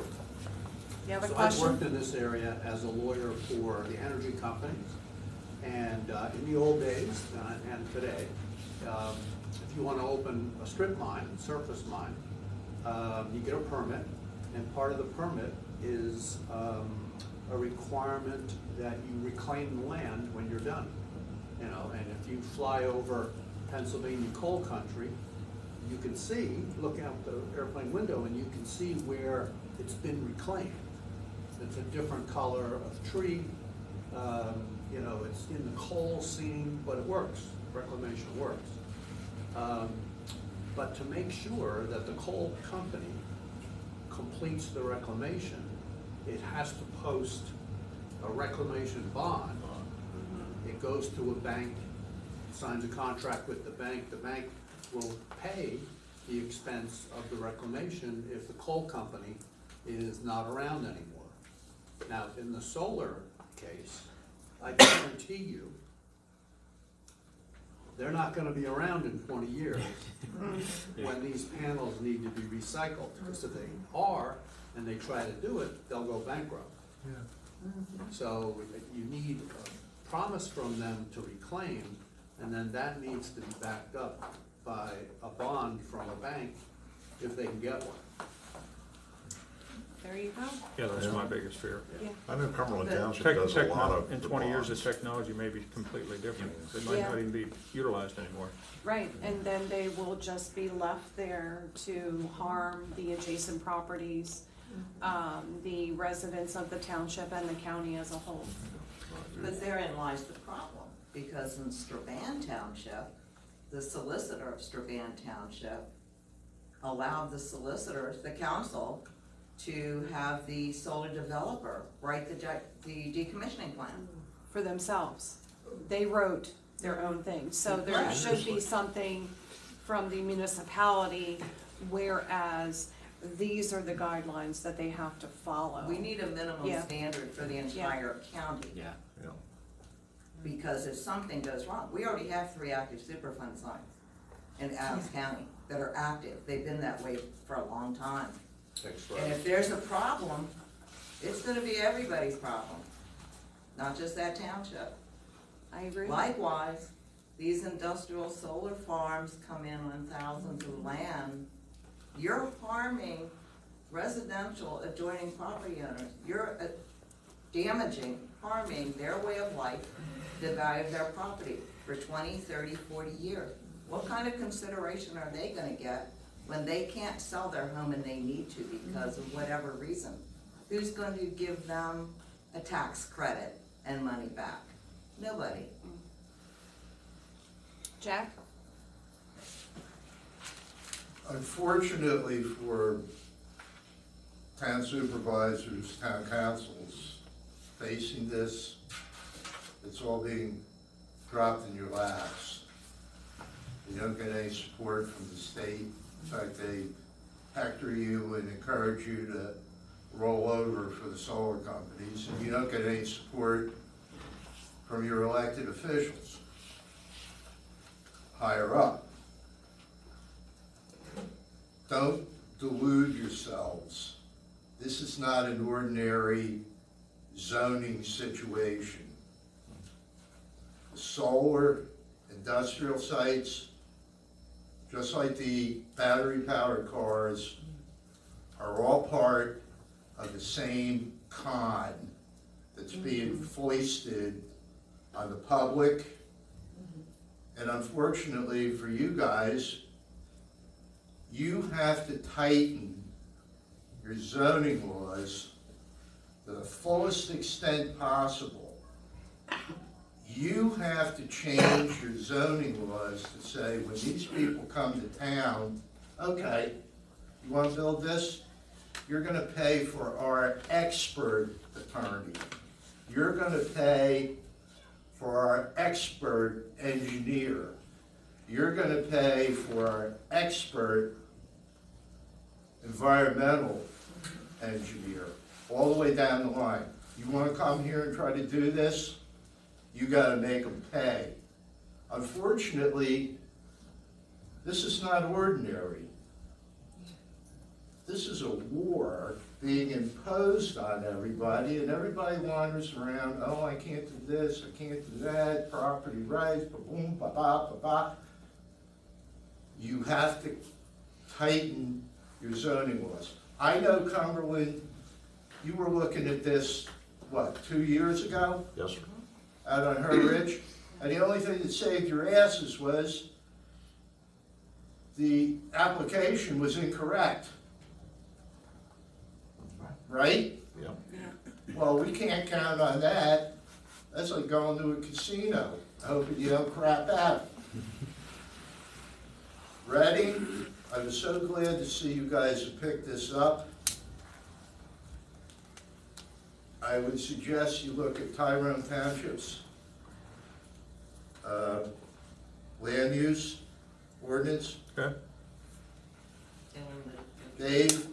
You have a So I've question? worked in this area as a lawyer for the energy companies, and in the old days and today, if you want to open a strip mine, surface mine, you get a permit, and part of the permit is a requirement that you reclaim the land when you're done. You know, and if you fly over Pennsylvania coal country, you can see, look out the airplane window, and you can see where it's been reclaimed. It's a different color of tree, you know, it's in the coal seam, but it works, reclamation works. But to make sure that the coal company completes the reclamation, it has to post a reclamation bond. It goes to a bank, signs a contract with the bank will pay the expense of the reclamation if the coal company is not around anymore. Now, in the solar case, I guarantee you, they're not gonna be around in 20 years when these panels need to be recycled, because if they are, and they try to do it, they'll go bankrupt. So you need a promise from them to reclaim, and then that needs to be backed up by a bond from a bank, if they can get one. There you go. Yeah, that's my biggest fear. I know Cumberland The- Township does a lot of. In the 20 years, the bonds. technology may be completely different. It might Yeah. not even be utilized anymore. Right, and then they will just be left there to harm the adjacent properties, the residents of the township and the county as a whole. But therein lies the problem, because in Strabane Township, the solicitor of Strabane Township allowed the council, to have the solar developer write the decommissioning plan for themselves. They wrote their own thing, so there Right. should be something from the municipality, whereas these are the guidelines that they have to follow. We need a minimum Yeah. standard for the entire county, Yeah. Yeah. because if something goes wrong, we already have 3 active Superfund signs in Adams County that are active. They've been that way for a long time. And if there's a problem, it's gonna be everybody's problem, not just that township. I agree. Likewise, these industrial solar farms come in on thousands of land. You're harming residential adjoining property owners. You're damaging, harming their way of life, the value of their property for 20, 30, 40 years. What kind of consideration are they gonna get when they can't sell their home and they need to because of whatever reason? Who's going to give them a tax credit and money back? Nobody. Jack? Unfortunately for town supervisors, town councils facing this, it's all being dropped in your laps. You don't get any support from the state. In fact, they hector you and encourage you to roll over for the solar companies, and you don't get any support from your elected officials higher up. Don't delude yourselves. This is not an ordinary zoning situation. The solar industrial sites, just like the battery-powered cars, are all part of the same con that's being foisted on the public. And unfortunately for you guys, you have to tighten your zoning laws to the fullest extent possible. You have to change your zoning laws to say, when these people come to town, okay, you want to build this? You're going to pay for our expert attorney. You're going to pay for our expert engineer. You're going to pay for our expert environmental engineer, all the way down the line. You want to come here and try to do this? You got to make them pay. Unfortunately, this is not ordinary. This is a war being imposed on everybody, and everybody wanders around, oh, I can't do this, I can't do that, property rights, ba-boom, ba-ba, ba-ba. You have to tighten your zoning laws. I know, Cumberland, you were looking at this, what, 2 years ago? Yes, sir. Out on her ridge, and the only thing that saved your asses was the application was incorrect. Right? Yeah. Well, we can't count on that. That's like going to a casino, hoping you don't crap out. Ready? I was so glad to see you guys have picked this up. I would suggest you look at Tyrone Township's land use ordinance. Okay. They've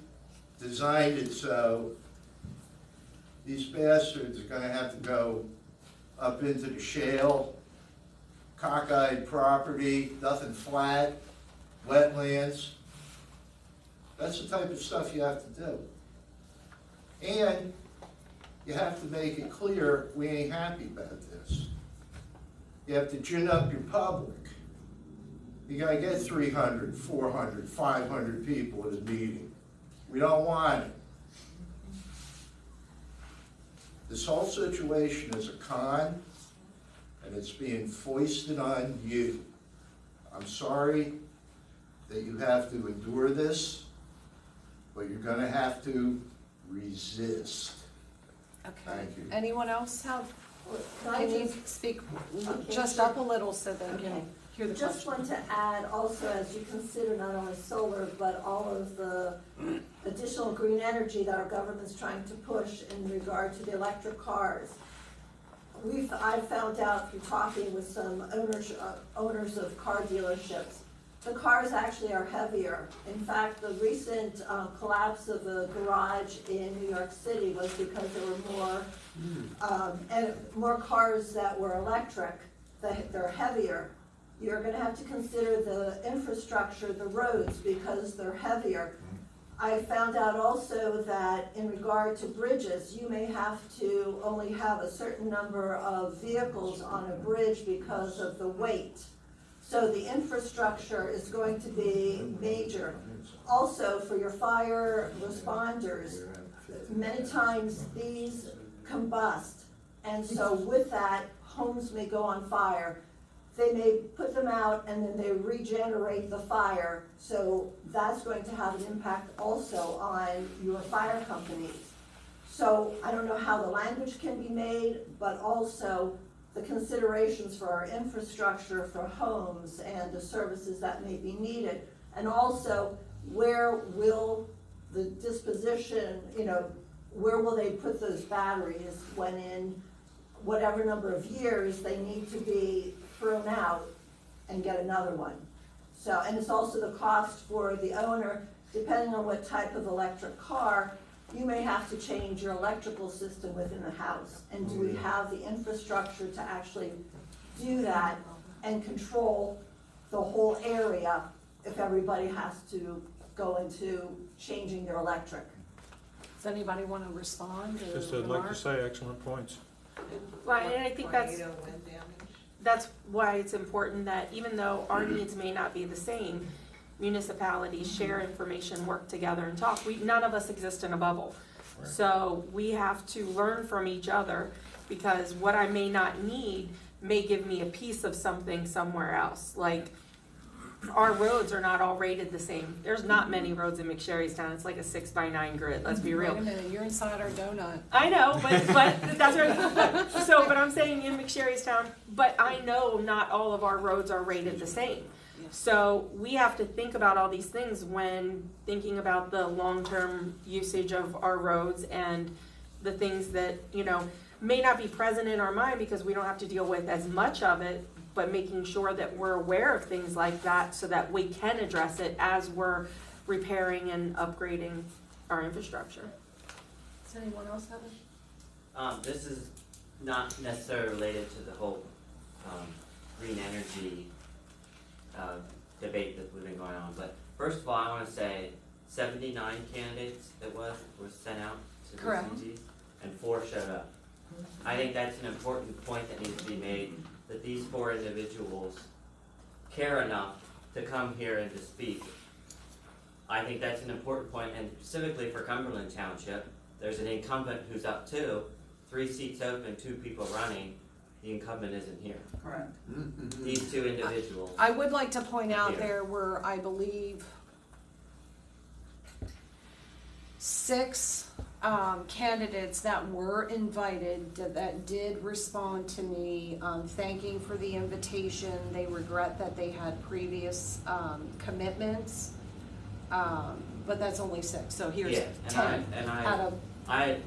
designed it so these bastards are gonna have to go up into the shale, cockeyed property, nothing flat, wetlands. That's the type of stuff you have to do. And you have to make it clear we ain't happy about this. You have to gin up your public. You gotta get 300, 400, 500 people at a meeting. We don't want it. This whole situation is a con, and it's being foisted on you. I'm sorry that you have to endure this, but you're gonna have to resist. Okay. Thank you. Anyone else have, I can you just, speak Okay, just sure. up a little so they Okay. can hear the just question? want to add also, as you consider not only solar, but all of the additional green energy that our government's trying to push in regard to the electric cars. I've found out through talking with some owners of car dealerships, the cars actually are heavier. In fact, the recent collapse of a garage in New York City was because there were more cars that were electric, that they're heavier. You're gonna have to consider the infrastructure, the roads, because they're heavier. I found out also that in regard to bridges, you may have to only have a certain number of vehicles on a bridge because of the weight. So the infrastructure is going to be major. Also, for your fire responders, many times these combust, and so with that, homes may go on fire. They may put them out and then they regenerate the fire, so that's going to have an impact also on your fire companies. So I don't know how the language can be made, but also the considerations for our infrastructure for homes and the services that may be needed. And also, where will the disposition, where will they put those batteries when in whatever number of years they need to be thrown out and get another one. So, and it's also the cost for the owner, depending on what type of electric car, you may have to change your electrical system within the house. And do we have the infrastructure to actually do that and control the whole area if everybody has to go into changing their electric? Does anybody want to respond or Just I'd like to remark? say, excellent points. Right, and I think that's, Tornado, wind damage. that's why it's important that even though our needs may not be the same, municipalities share information, work together and talk. None of us exist in a bubble. So we have to learn from each other, because what I may not need may give me a piece of something somewhere else. Like, our roads are not all rated the same. There's not many roads in McSherrystown. It's like a 6x9 grid, let's be real. Wait a minute, you're inside our donut. I know, but that's right. But I'm saying in McSherrystown, but I know not all of our roads are rated the same. So we have to think about all these things when thinking about the long-term usage of our roads and the things that, may not be present in our mind because we don't have to deal with as much of it, but making sure that we're aware of things like that so that we can address it as we're repairing and upgrading our infrastructure. Does anyone else have a? This is not necessarily related to the whole green energy debate that we've been going on, but first of all, I want to say 79 candidates were sent out to the Correct. CG, and 4 showed up. I think that's an important point that needs to be made, that these 4 individuals care enough to come here and to speak. I think that's an important point, and specifically for Cumberland Township, there's an incumbent who's up too, 3 seats open, 2 people running. The incumbent isn't here. Correct. These 2 individuals. I would like to point out Here. there were, I believe, 6 candidates that were invited that did respond to me, thanking for the invitation. They regret that they had previous commitments, but that's only 6. So here's Yeah, 10 out of. Maybe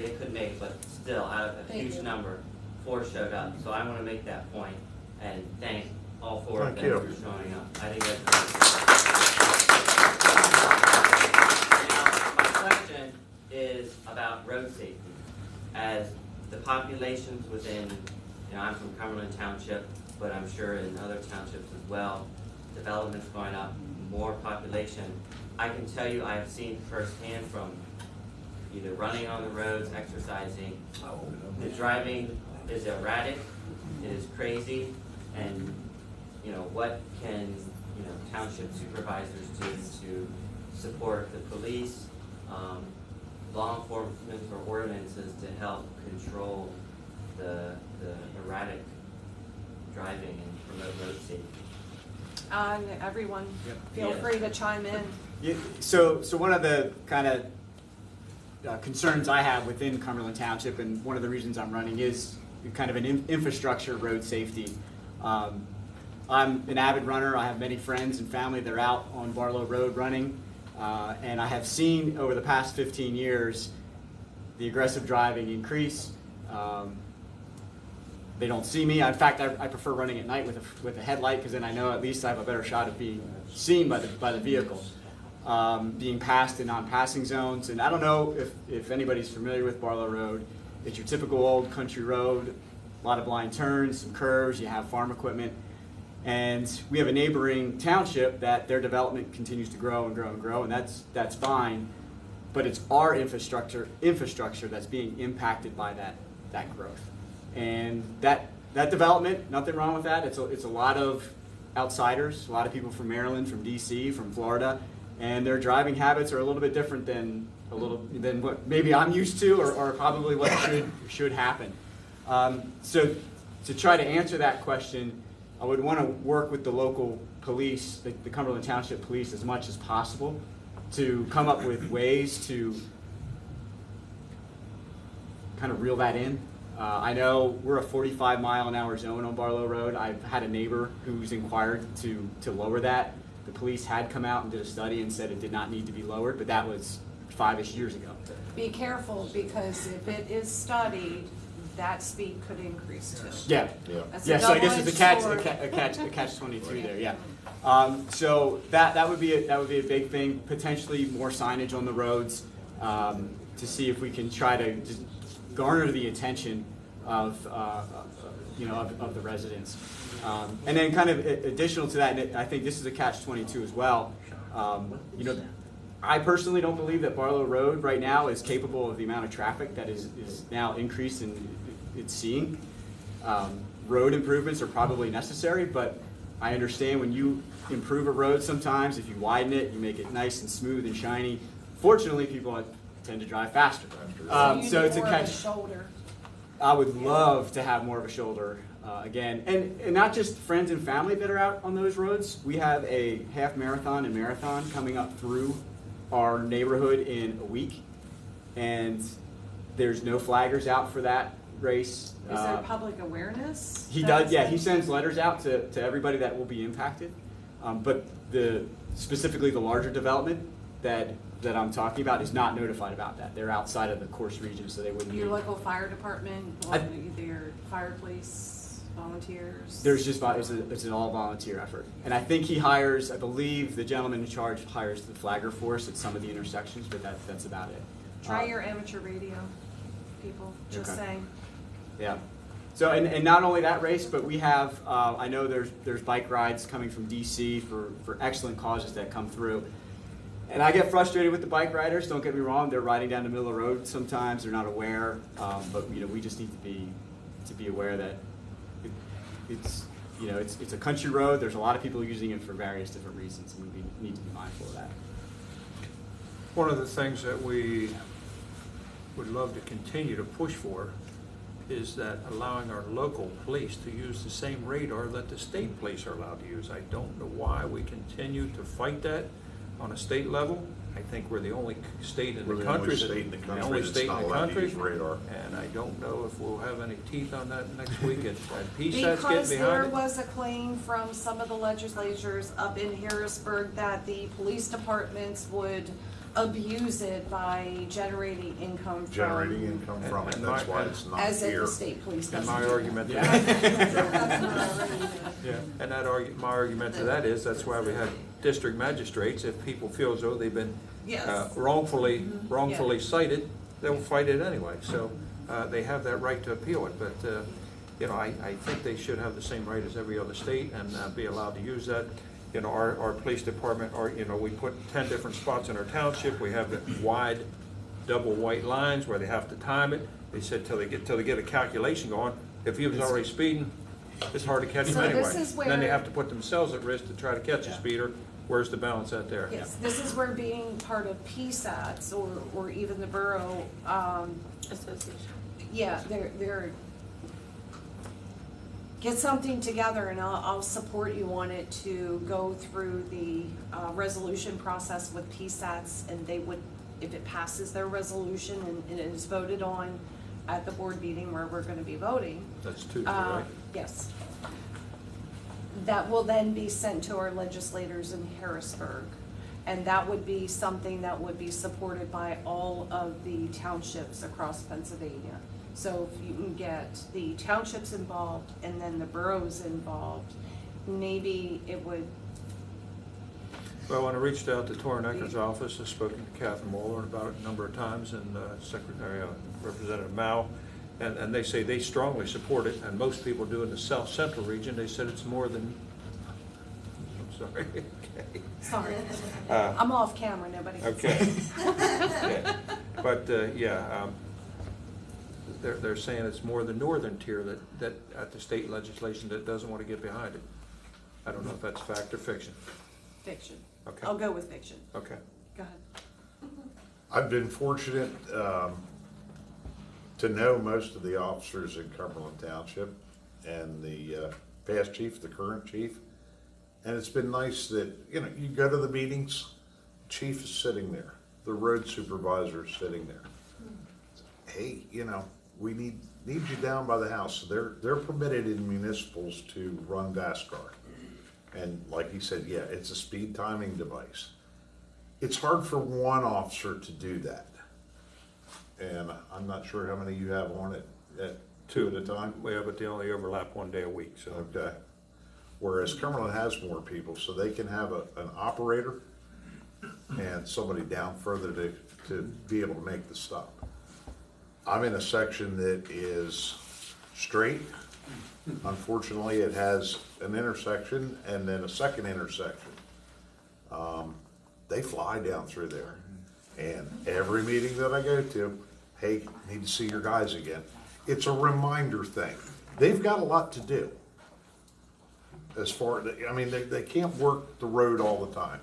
they couldn't make it, but still, out of a Thank huge you. number, 4 showed up. So I want to make that point and thank all 4 of Thank them you. for showing up. I think that's great. Now, my question is about road safety. As the populations within, I'm from Cumberland Township, but I'm sure in other townships as well, development's going up, more population. I can tell you I have seen firsthand from either running on the roads, exercising, the driving is erratic, it is crazy, and what can township supervisors do to support the police, law enforcement or ordinances to help control the erratic driving and promote road safety? Everyone, feel Yes. free to chime in. Yeah, so one of the kind of concerns I have within Cumberland Township, and one of the reasons I'm running, is kind of an infrastructure road safety. I'm an avid runner. I have many friends and family that are out on Barlow Road running, and I have seen over the past 15 years the aggressive driving increase. they don't see me. In fact, I prefer running at night with a headlight, because then I know at least I have a better shot of being seen by the vehicle. Being passed in non-passing zones. And I don't know if anybody's familiar with Barlow Road. It's your typical old country road, a lot of blind turns, some curves, you have farm equipment. And we have a neighboring township that their development continues to grow and grow and grow, and that's fine. But it's our infrastructure that's being impacted by that growth. And that development, nothing wrong with that. It's a lot of outsiders, a lot of people from Maryland, from DC, from Florida, and their driving habits are a little bit different than what maybe I'm used to, or probably what should happen. So to try to answer that question, I would want to work with the local police, the Cumberland Township Police, as much as possible to come up with ways to kind of reel that in. I know we're a 45-mile-an-hour zone on Barlow Road. I've had a neighbor who's inquired to lower that. The police had come out and did a study and said it did not need to be lowered, but that was 5-ish years ago. Be careful, because if it is studied, that speed could increase too. Yeah. That's a Yeah, so I guess it's double-edged a catch-22 there, yeah. So that would be a big thing, potentially more signage on the roads, to see if we can try to just garner the attention of the residents. And then kind of additional to that, and I think this is a catch-22 as well, I personally don't believe that Barlow Road right now is capable of the amount of traffic that is now increased and it's seeing. Road improvements are probably necessary, but I understand when you improve a road sometimes, if you widen it, you make it nice and smooth and shiny. Fortunately, people tend to drive faster. So it's a catch. Shoulder. I would love to have more of a shoulder again, and not just friends and family that are out on those roads. We have a half marathon and marathon coming up through our neighborhood in a week, and there's no flaggers out for that race. Is there public awareness? He does, yeah. He sends letters out to everybody that will be impacted, but specifically the larger development that I'm talking about is not notified about that. They're outside of the course region, so they wouldn't. Your local fire department, their fire police, volunteers? There's just, it's an all volunteer effort. And I think he hires, I believe the gentleman in charge hires the flagger force at some of the intersections, but that's about it. Try your amateur radio, people, just saying. Yeah. So, and not only that race, but we have, I know there's bike rides coming from DC for excellent causes that come through. And I get frustrated with the bike riders, don't get me wrong, they're riding down the middle of the road sometimes, they're not aware, but we just need to be aware that it's a country road, there's a lot of people using it for various different reasons, and we need to be mindful of that. One of the things that we would love to continue to push for is that allowing our local police to use the same radar that the state police are allowed to use. I don't know why we continue to fight that on a state level. I think we're the only state in the country that's not allowed to use radar. And I don't know if we'll have any teeth on that next week. PSAT's getting behind it. Because there was a claim from some of the legislatures up in Harrisburg that the police departments would abuse it by generating income from it. That's why it's not as here. if the state police doesn't. And my argument to my argument to that is that's why we have district magistrates. If people feel as though they've been wrongfully cited, they'll fight it anyway. So they have that right to appeal it. But I think they should have the same right as every other state and be allowed to use that. Our police department, we put 10 different spots in our township. We have the wide double white lines where they have to time it. They said till they get a calculation going. If he was already speeding, it's hard to catch him anyway. Then they have to put themselves at risk to try to catch a speeder. Where's the balance at there? Yes, this is where being part of PSATs or even the borough association. Yeah, they're get something together, and I'll support you on it to go through the resolution process with PSATs, and they would, if it passes their resolution and it is voted on at the board meeting where we're going to be voting. That's Tuesday, right? Yes. That will then be sent to our legislators in Harrisburg, and that would be something that would be supported by all of the townships across Pennsylvania. So if you can get the townships involved and then the boroughs involved, maybe it would, Well, when I reached out to Torrenecker's office, I've spoken to Catherine Waller about it a number of times, and Secretary Representative Mao, and they say they strongly support it, and most people do in the South Central region. They said it's more than, I'm sorry, okay. sorry, I'm off camera, nobody can see. Okay. Okay. But, they're saying it's more the northern tier that at the state legislation that doesn't want to get behind it. I don't know if that's fact or fiction. Fiction. Okay. I'll go with fiction. Okay. Go ahead. I've been fortunate to know most of the officers in Cumberland Township and the past chief, the current chief. And it's been nice that, you go to the meetings, chief is sitting there, the road supervisor is sitting there. Hey, we need you down by the house. They're permitted in municipals to run NASCAR. And like he said, yeah, it's a speed timing device. It's hard for one officer to do that. And I'm not sure how many you have on it at 2 at a time. Yeah, but they only overlap 1 day a week, so. Okay. Whereas Cumberland has more people, so they can have an operator and somebody down further to be able to make the stop. I'm in a section that is straight. Unfortunately, it has an intersection and then a second intersection. They fly down through there. And every meeting that I go to, hey, need to see your guys again. It's a reminder thing. They've got a lot to do. As far, they can't work the road all the time.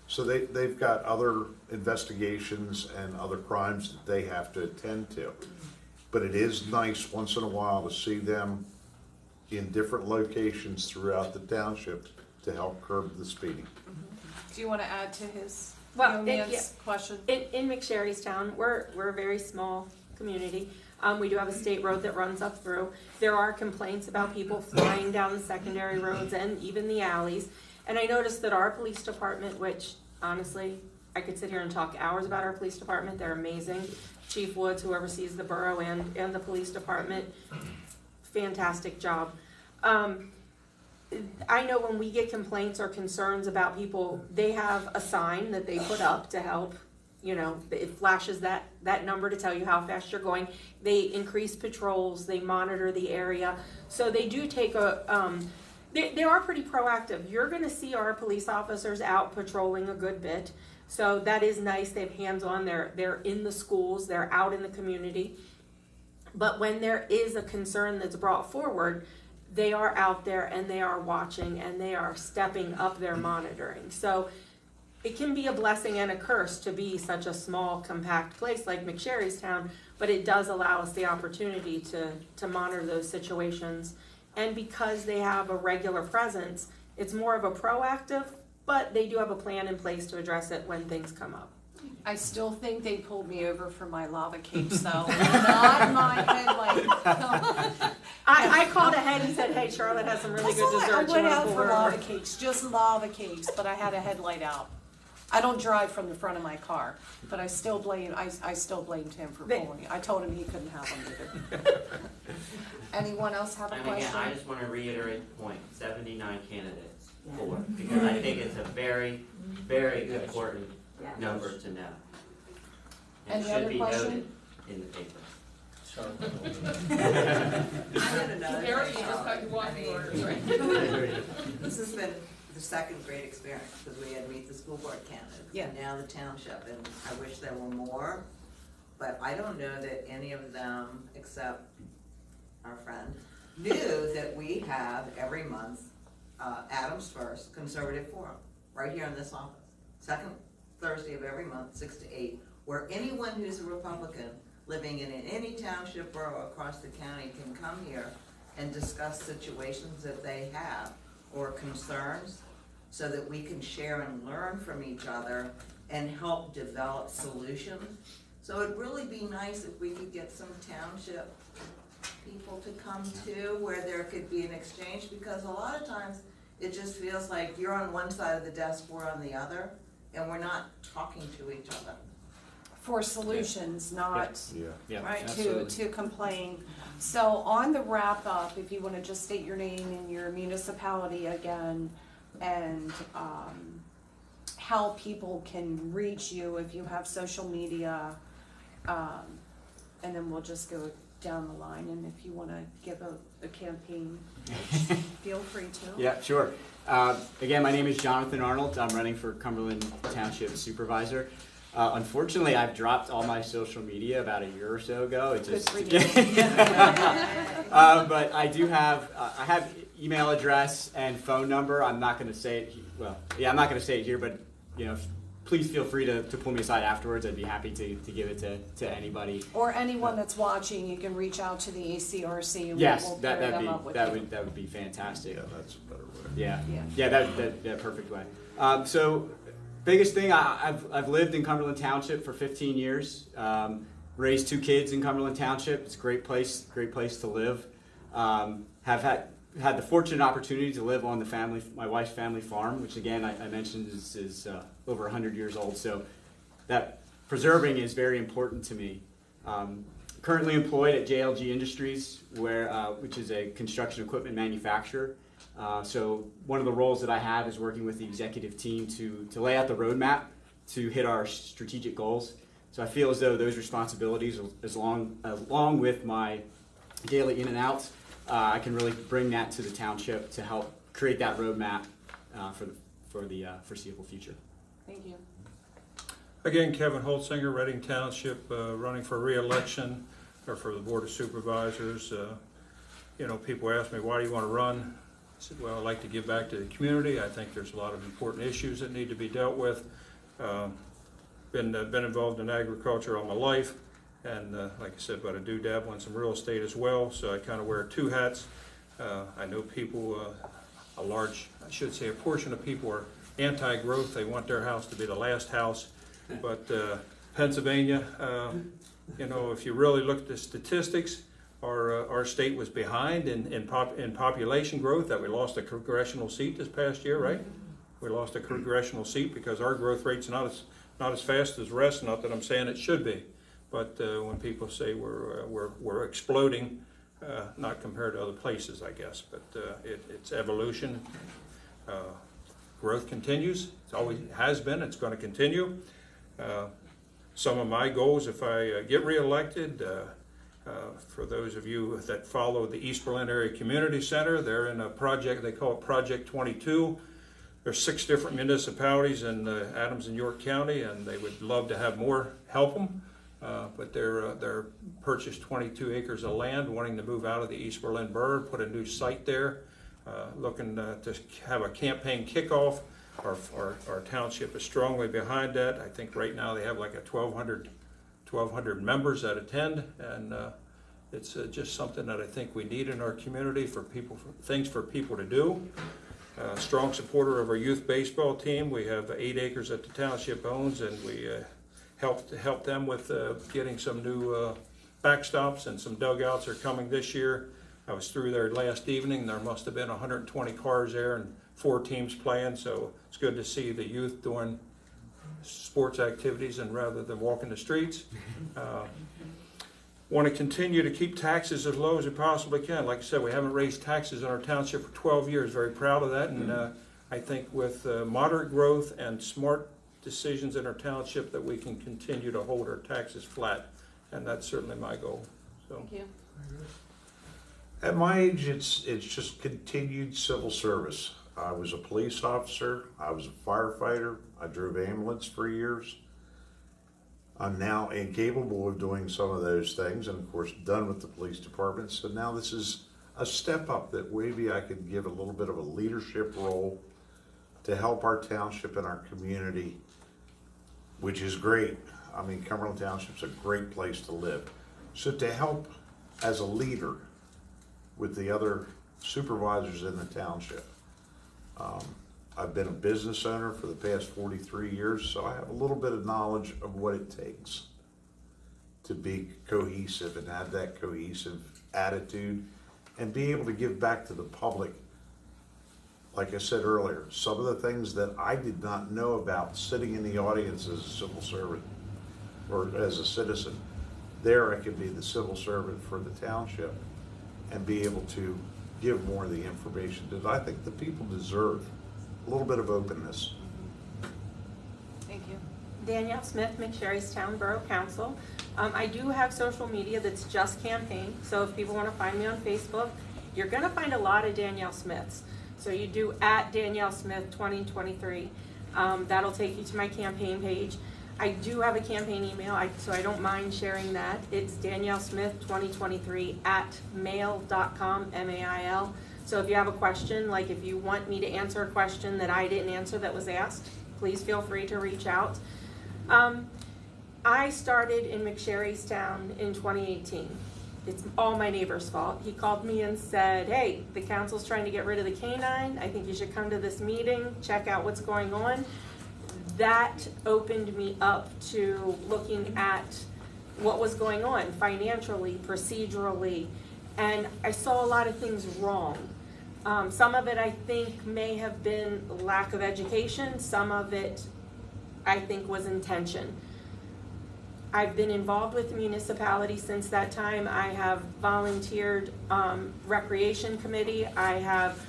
So they've got other investigations and other crimes that they have to attend to. But it is nice once in a while to see them in different locations throughout the township to help curb the speeding. Do you want to add to his Well, young man's question? In McSherrystown, we're a very small community. We do have a state road that runs up through. There are complaints about people flying down the secondary roads and even the alleys. And I noticed that our police department, which honestly, I could sit here and talk hours about our police department. They're amazing. Chief Woods, who oversees the borough and the police department, fantastic job. I know when we get complaints or concerns about people, they have a sign that they put up to help. It flashes that number to tell you how fast you're going. They increase patrols, they monitor the area. So they do take they are pretty proactive. You're gonna see our police officers out patrolling a good bit. So that is nice. They have hands-on, they're in the schools, they're out in the community. But when there is a concern that's brought forward, they are out there and they are watching and they are stepping up their monitoring. So it can be a blessing and a curse to be such a small, compact place like McSherrystown, but it does allow us the opportunity to monitor those situations. And because they have a regular presence, it's more of a proactive, but they do have a plan in place to address it when things come up. I still think they pulled me over for my lava cakes though, not my headlight. I called ahead and said, hey, Charlotte has some really good desserts. I went You wanna out pull for her lava over? cakes, just lava cakes, but I had a headlight out. I don't drive from the front of my car, but I still blamed him for pulling me. I told him he couldn't have them either. Anyone else have a And again, question? I just want to reiterate the point, 79 candidates for, because I think it's a very, very important number to know. And Any it should other be question? noted in the paper. I had another Eric, you thing, just got your Charlotte. walking orders, right? This has been the second great experience, because we had Meet the School Board candidates. Yeah. And now the township, and I wish there were more, but I don't know that any of them, except our friend, knew that we have every month, Adams First Conservative Forum, right here in this office. Second Thursday of every month, 6 to 8, where anyone who's a Republican living in any township borough across the county can come here and discuss situations that they have or concerns, so that we can share and learn from each other and help develop solutions. So it'd really be nice if we could get some township people to come to, where there could be an exchange, because a lot of times it just feels like you're on one side of the desk, we're on the other, and we're not talking to each other. for solutions, not Yeah. Yeah, right absolutely. to complain. So on the wrap up, if you want to just state your name and your municipality again, and how people can reach you if you have social media, and then we'll just go down the line. And if you want to give a campaign, feel free to. Yeah, sure. Again, my name is Jonathan Arnold. I'm running for Cumberland Township Supervisor. Unfortunately, I've dropped all my social media about a year or so ago. It Good just, for you. but I do have I have email address and phone number. I'm not going to say it. Well, yeah, I'm not going to say it here, but you know, please feel free to pull me aside afterwards. I'd be happy to give it to anybody. Or anyone that's watching, you can reach out to the ACRC and Yes, we'll pair them up with you. that would be fantastic. Yeah, that's a better way. Yeah, Yeah. that perfect way. So, biggest thing, I've lived in Cumberland Township for 15 years. Raised 2 kids in Cumberland Township. It's a great place to live. Have had the fortunate opportunity to live on my wife's family farm, which again I mentioned is over 100 years old. So that preserving is very important to me. Currently employed at JLG Industries, which is a construction equipment manufacturer. So one of the roles that I have is working with the executive team to lay out the roadmap to hit our strategic goals. So I feel as though those responsibilities, along with my daily in and outs, I can really bring that to the township to help create that roadmap for the foreseeable future. Thank you. Again, Kevin Holtzinger, Reading Township, running for re-election or for the Board of Supervisors. You know, people ask me, why do you want to run? I said, well, I'd like to give back to the community. I think there's a lot of important issues that need to be dealt with. Been involved in agriculture all my life, and like I said, but I do dabble in some real estate as well, so I kind of wear 2 hats. I know people, a portion of people are anti-growth. They want their house to be the last house, but Pennsylvania, you know, if you really look at the statistics, our state was behind in population growth, that we lost a congressional seat this past year, right? We lost a congressional seat because our growth rate's not as fast as the rest. Not that I'm saying it should be, but when people say we're exploding, not compared to other places, I guess. But it's evolution. Growth continues. It always has been. It's going to continue. Some of my goals, if I get reelected, for those of you that follow the East Berlin Area Community Center, they're in a project, they call it Project 22. There's 6 different municipalities in Adams and York County, and they would love to have more help them. But they're purchased 22 acres of land, wanting to move out of the East Berlin borough, put a new site there, looking to have a campaign kickoff. Our township is strongly behind that. I think right now they have like 1,200 members that attend, and it's just something that I think we need in our community things for people to do. Strong supporter of our youth baseball team. We have 8 acres that the township owns, and we help them with getting some new backstops, and some dugouts are coming this year. I was through there last evening. There must have been 120 cars there and 4 teams playing, so it's good to see the youth doing sports activities and rather than walking the streets. Want to continue to keep taxes as low as we possibly can. Like I said, we haven't raised taxes in our township for 12 years. Very proud of that, and I think with moderate growth and smart decisions in our township that we can continue to hold our taxes flat, and that's certainly my goal. So. Thank you. At my age, it's just continued civil service. I was a police officer, I was a firefighter, I drove ambulance for years. I'm now incapable of doing some of those things, and of course done with the police department, so now this is a step up that maybe I could give a little bit of a leadership role to help our township and our community, which is great. I mean, Cumberland Township's a great place to live. So to help as a leader with the other supervisors in the township. I've been a business owner for the past 43 years, so I have a little bit of knowledge of what it takes to be cohesive and have that cohesive attitude and be able to give back to the public. Like I said earlier, some of the things that I did not know about sitting in the audience as a civil servant, or as a citizen. There, I could be the civil servant for the township and be able to give more of the information that I think the people deserve. A little bit of openness. Thank you. Danielle Smith, McSherry's Town Borough Council. I do have social media that's just campaign, so if people want to find me on Facebook, you're going to find a lot of Danielle Smiths. So you do at Danielle Smith 2023. That'll take you to my campaign page. I do have a campaign email, so I don't mind sharing that. It's Danielle Smith 2023 at mail.com, M-A-I-L. So if you have a question, like if you want me to answer a question that I didn't answer that was asked, please feel free to reach out. I started in McSherry's Town in 2018. It's all my neighbor's fault. He called me and said, hey, the council's trying to get rid of the canine. I think you should come to this meeting, check out what's going on. That opened me up to looking at what was going on financially, procedurally, and I saw a lot of things wrong. Some of it I think may have been lack of education. Some of it I think was intention. I've been involved with the municipality since that time. I have volunteered recreation committee. I have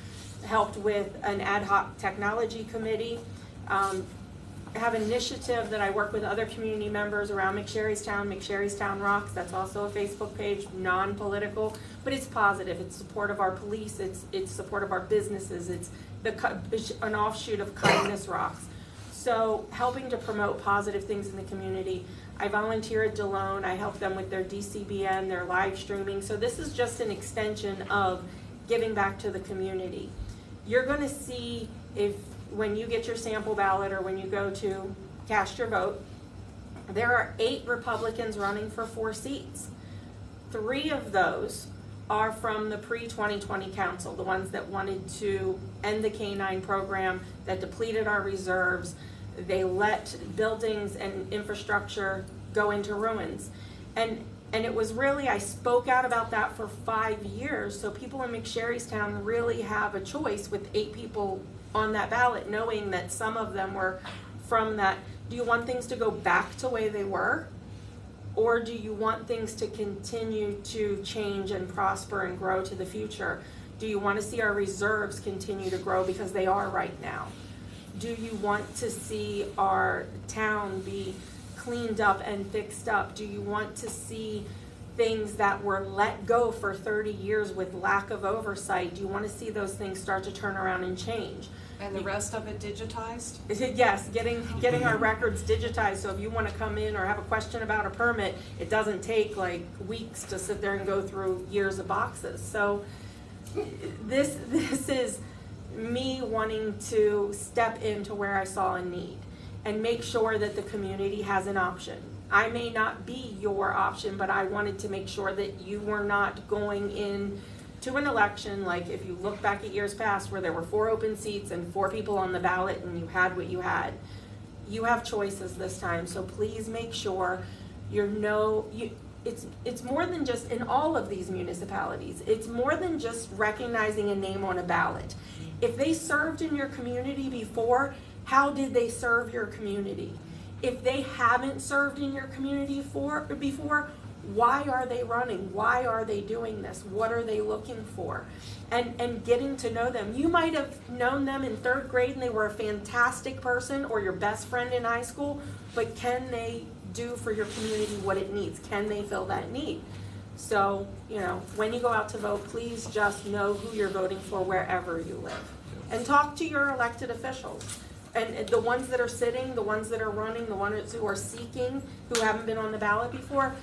helped with an ad hoc technology committee. I have an initiative that I work with other community members around McSherry's Town Rocks. That's also a Facebook page, non-political, but it's positive. It's support of our police. It's support of our businesses. It's an offshoot of Kindness Rocks. So helping to promote positive things in the community. I volunteer at DeLone. I help them with their DCBN, their live streaming. So this is just an extension of giving back to the community. You're going to see when you get your sample ballot or when you go to cast your vote, there are 8 Republicans running for 4 seats. 3 of those are from the pre-2020 council, the ones that wanted to end the canine program, that depleted our reserves. They let buildings and infrastructure go into ruins. And it was really, I spoke out about that for 5 years, so people in McSherry's Town really have a choice with 8 people on that ballot, knowing that some of them were from that. Do you want things to go back to the way they were? Or do you want things to continue to change and prosper and grow to the future? Do you want to see our reserves continue to grow because they are right now? Do you want to see our town be cleaned up and fixed up? Do you want to see things that were let go for 30 years with lack of oversight? Do you want to see those things start to turn around and change? And the rest of it digitized? Yes, getting our records digitized, so if you want to come in or have a question about a permit, it doesn't take like weeks to sit there and go through years of boxes. So this is me wanting to step into where I saw a need and make sure that the community has an option. I may not be your option, but I wanted to make sure that you were not going in to an election, like if you look back at years past where there were 4 open seats and 4 people on the ballot and you had what you had. You have choices this time, so please make sure it's more than just, in all of these municipalities, it's more than just recognizing a name on a ballot. If they served in your community before, how did they serve your community? If they haven't served in your community before, why are they running? Why are they doing this? What are they looking for? And getting to know them. You might have known them in 3rd grade and they were a fantastic person, or your best friend in high school, but can they do for your community what it needs? Can they fill that need? So, when you go out to vote, please just know who you're voting for wherever you live. And talk to your elected officials. And the ones that are sitting, the ones that are running, the ones who are seeking, who haven't been on the ballot before,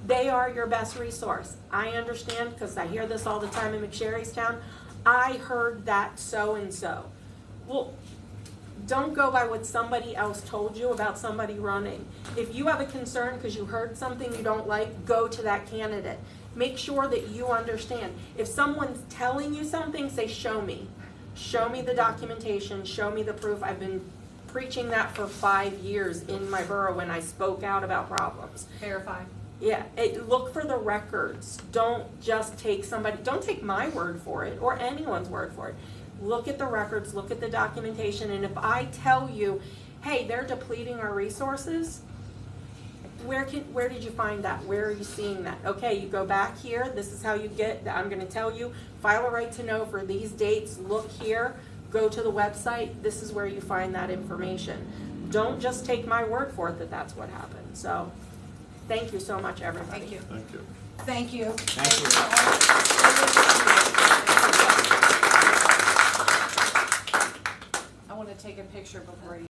they are your best resource. I understand, because I hear this all the time in McSherry's Town. I heard that so-and-so. Well, don't go by what somebody else told you about somebody running. If you have a concern because you heard something you don't like, go to that candidate. Make sure that you understand. If someone's telling you something, say, show me. Show me the documentation, show me the proof. I've been preaching that for 5 years in my borough when I spoke out about problems. Verify. Yeah, look for the records. Don't just don't take my word for it or anyone's word for it. Look at the records, look at the documentation, and if I tell you, hey, they're depleting our resources, where did you find that? Where are you seeing that? Okay, you go back here, this is how you get, I'm gonna tell you, file a right to know for these dates, look here, go to the website, this is where you find that information. Don't just take my word for it that that's what happened, so, thank you so much, everybody. Thank you. Thank you. Thank you. Thank you. I want to take a picture before you.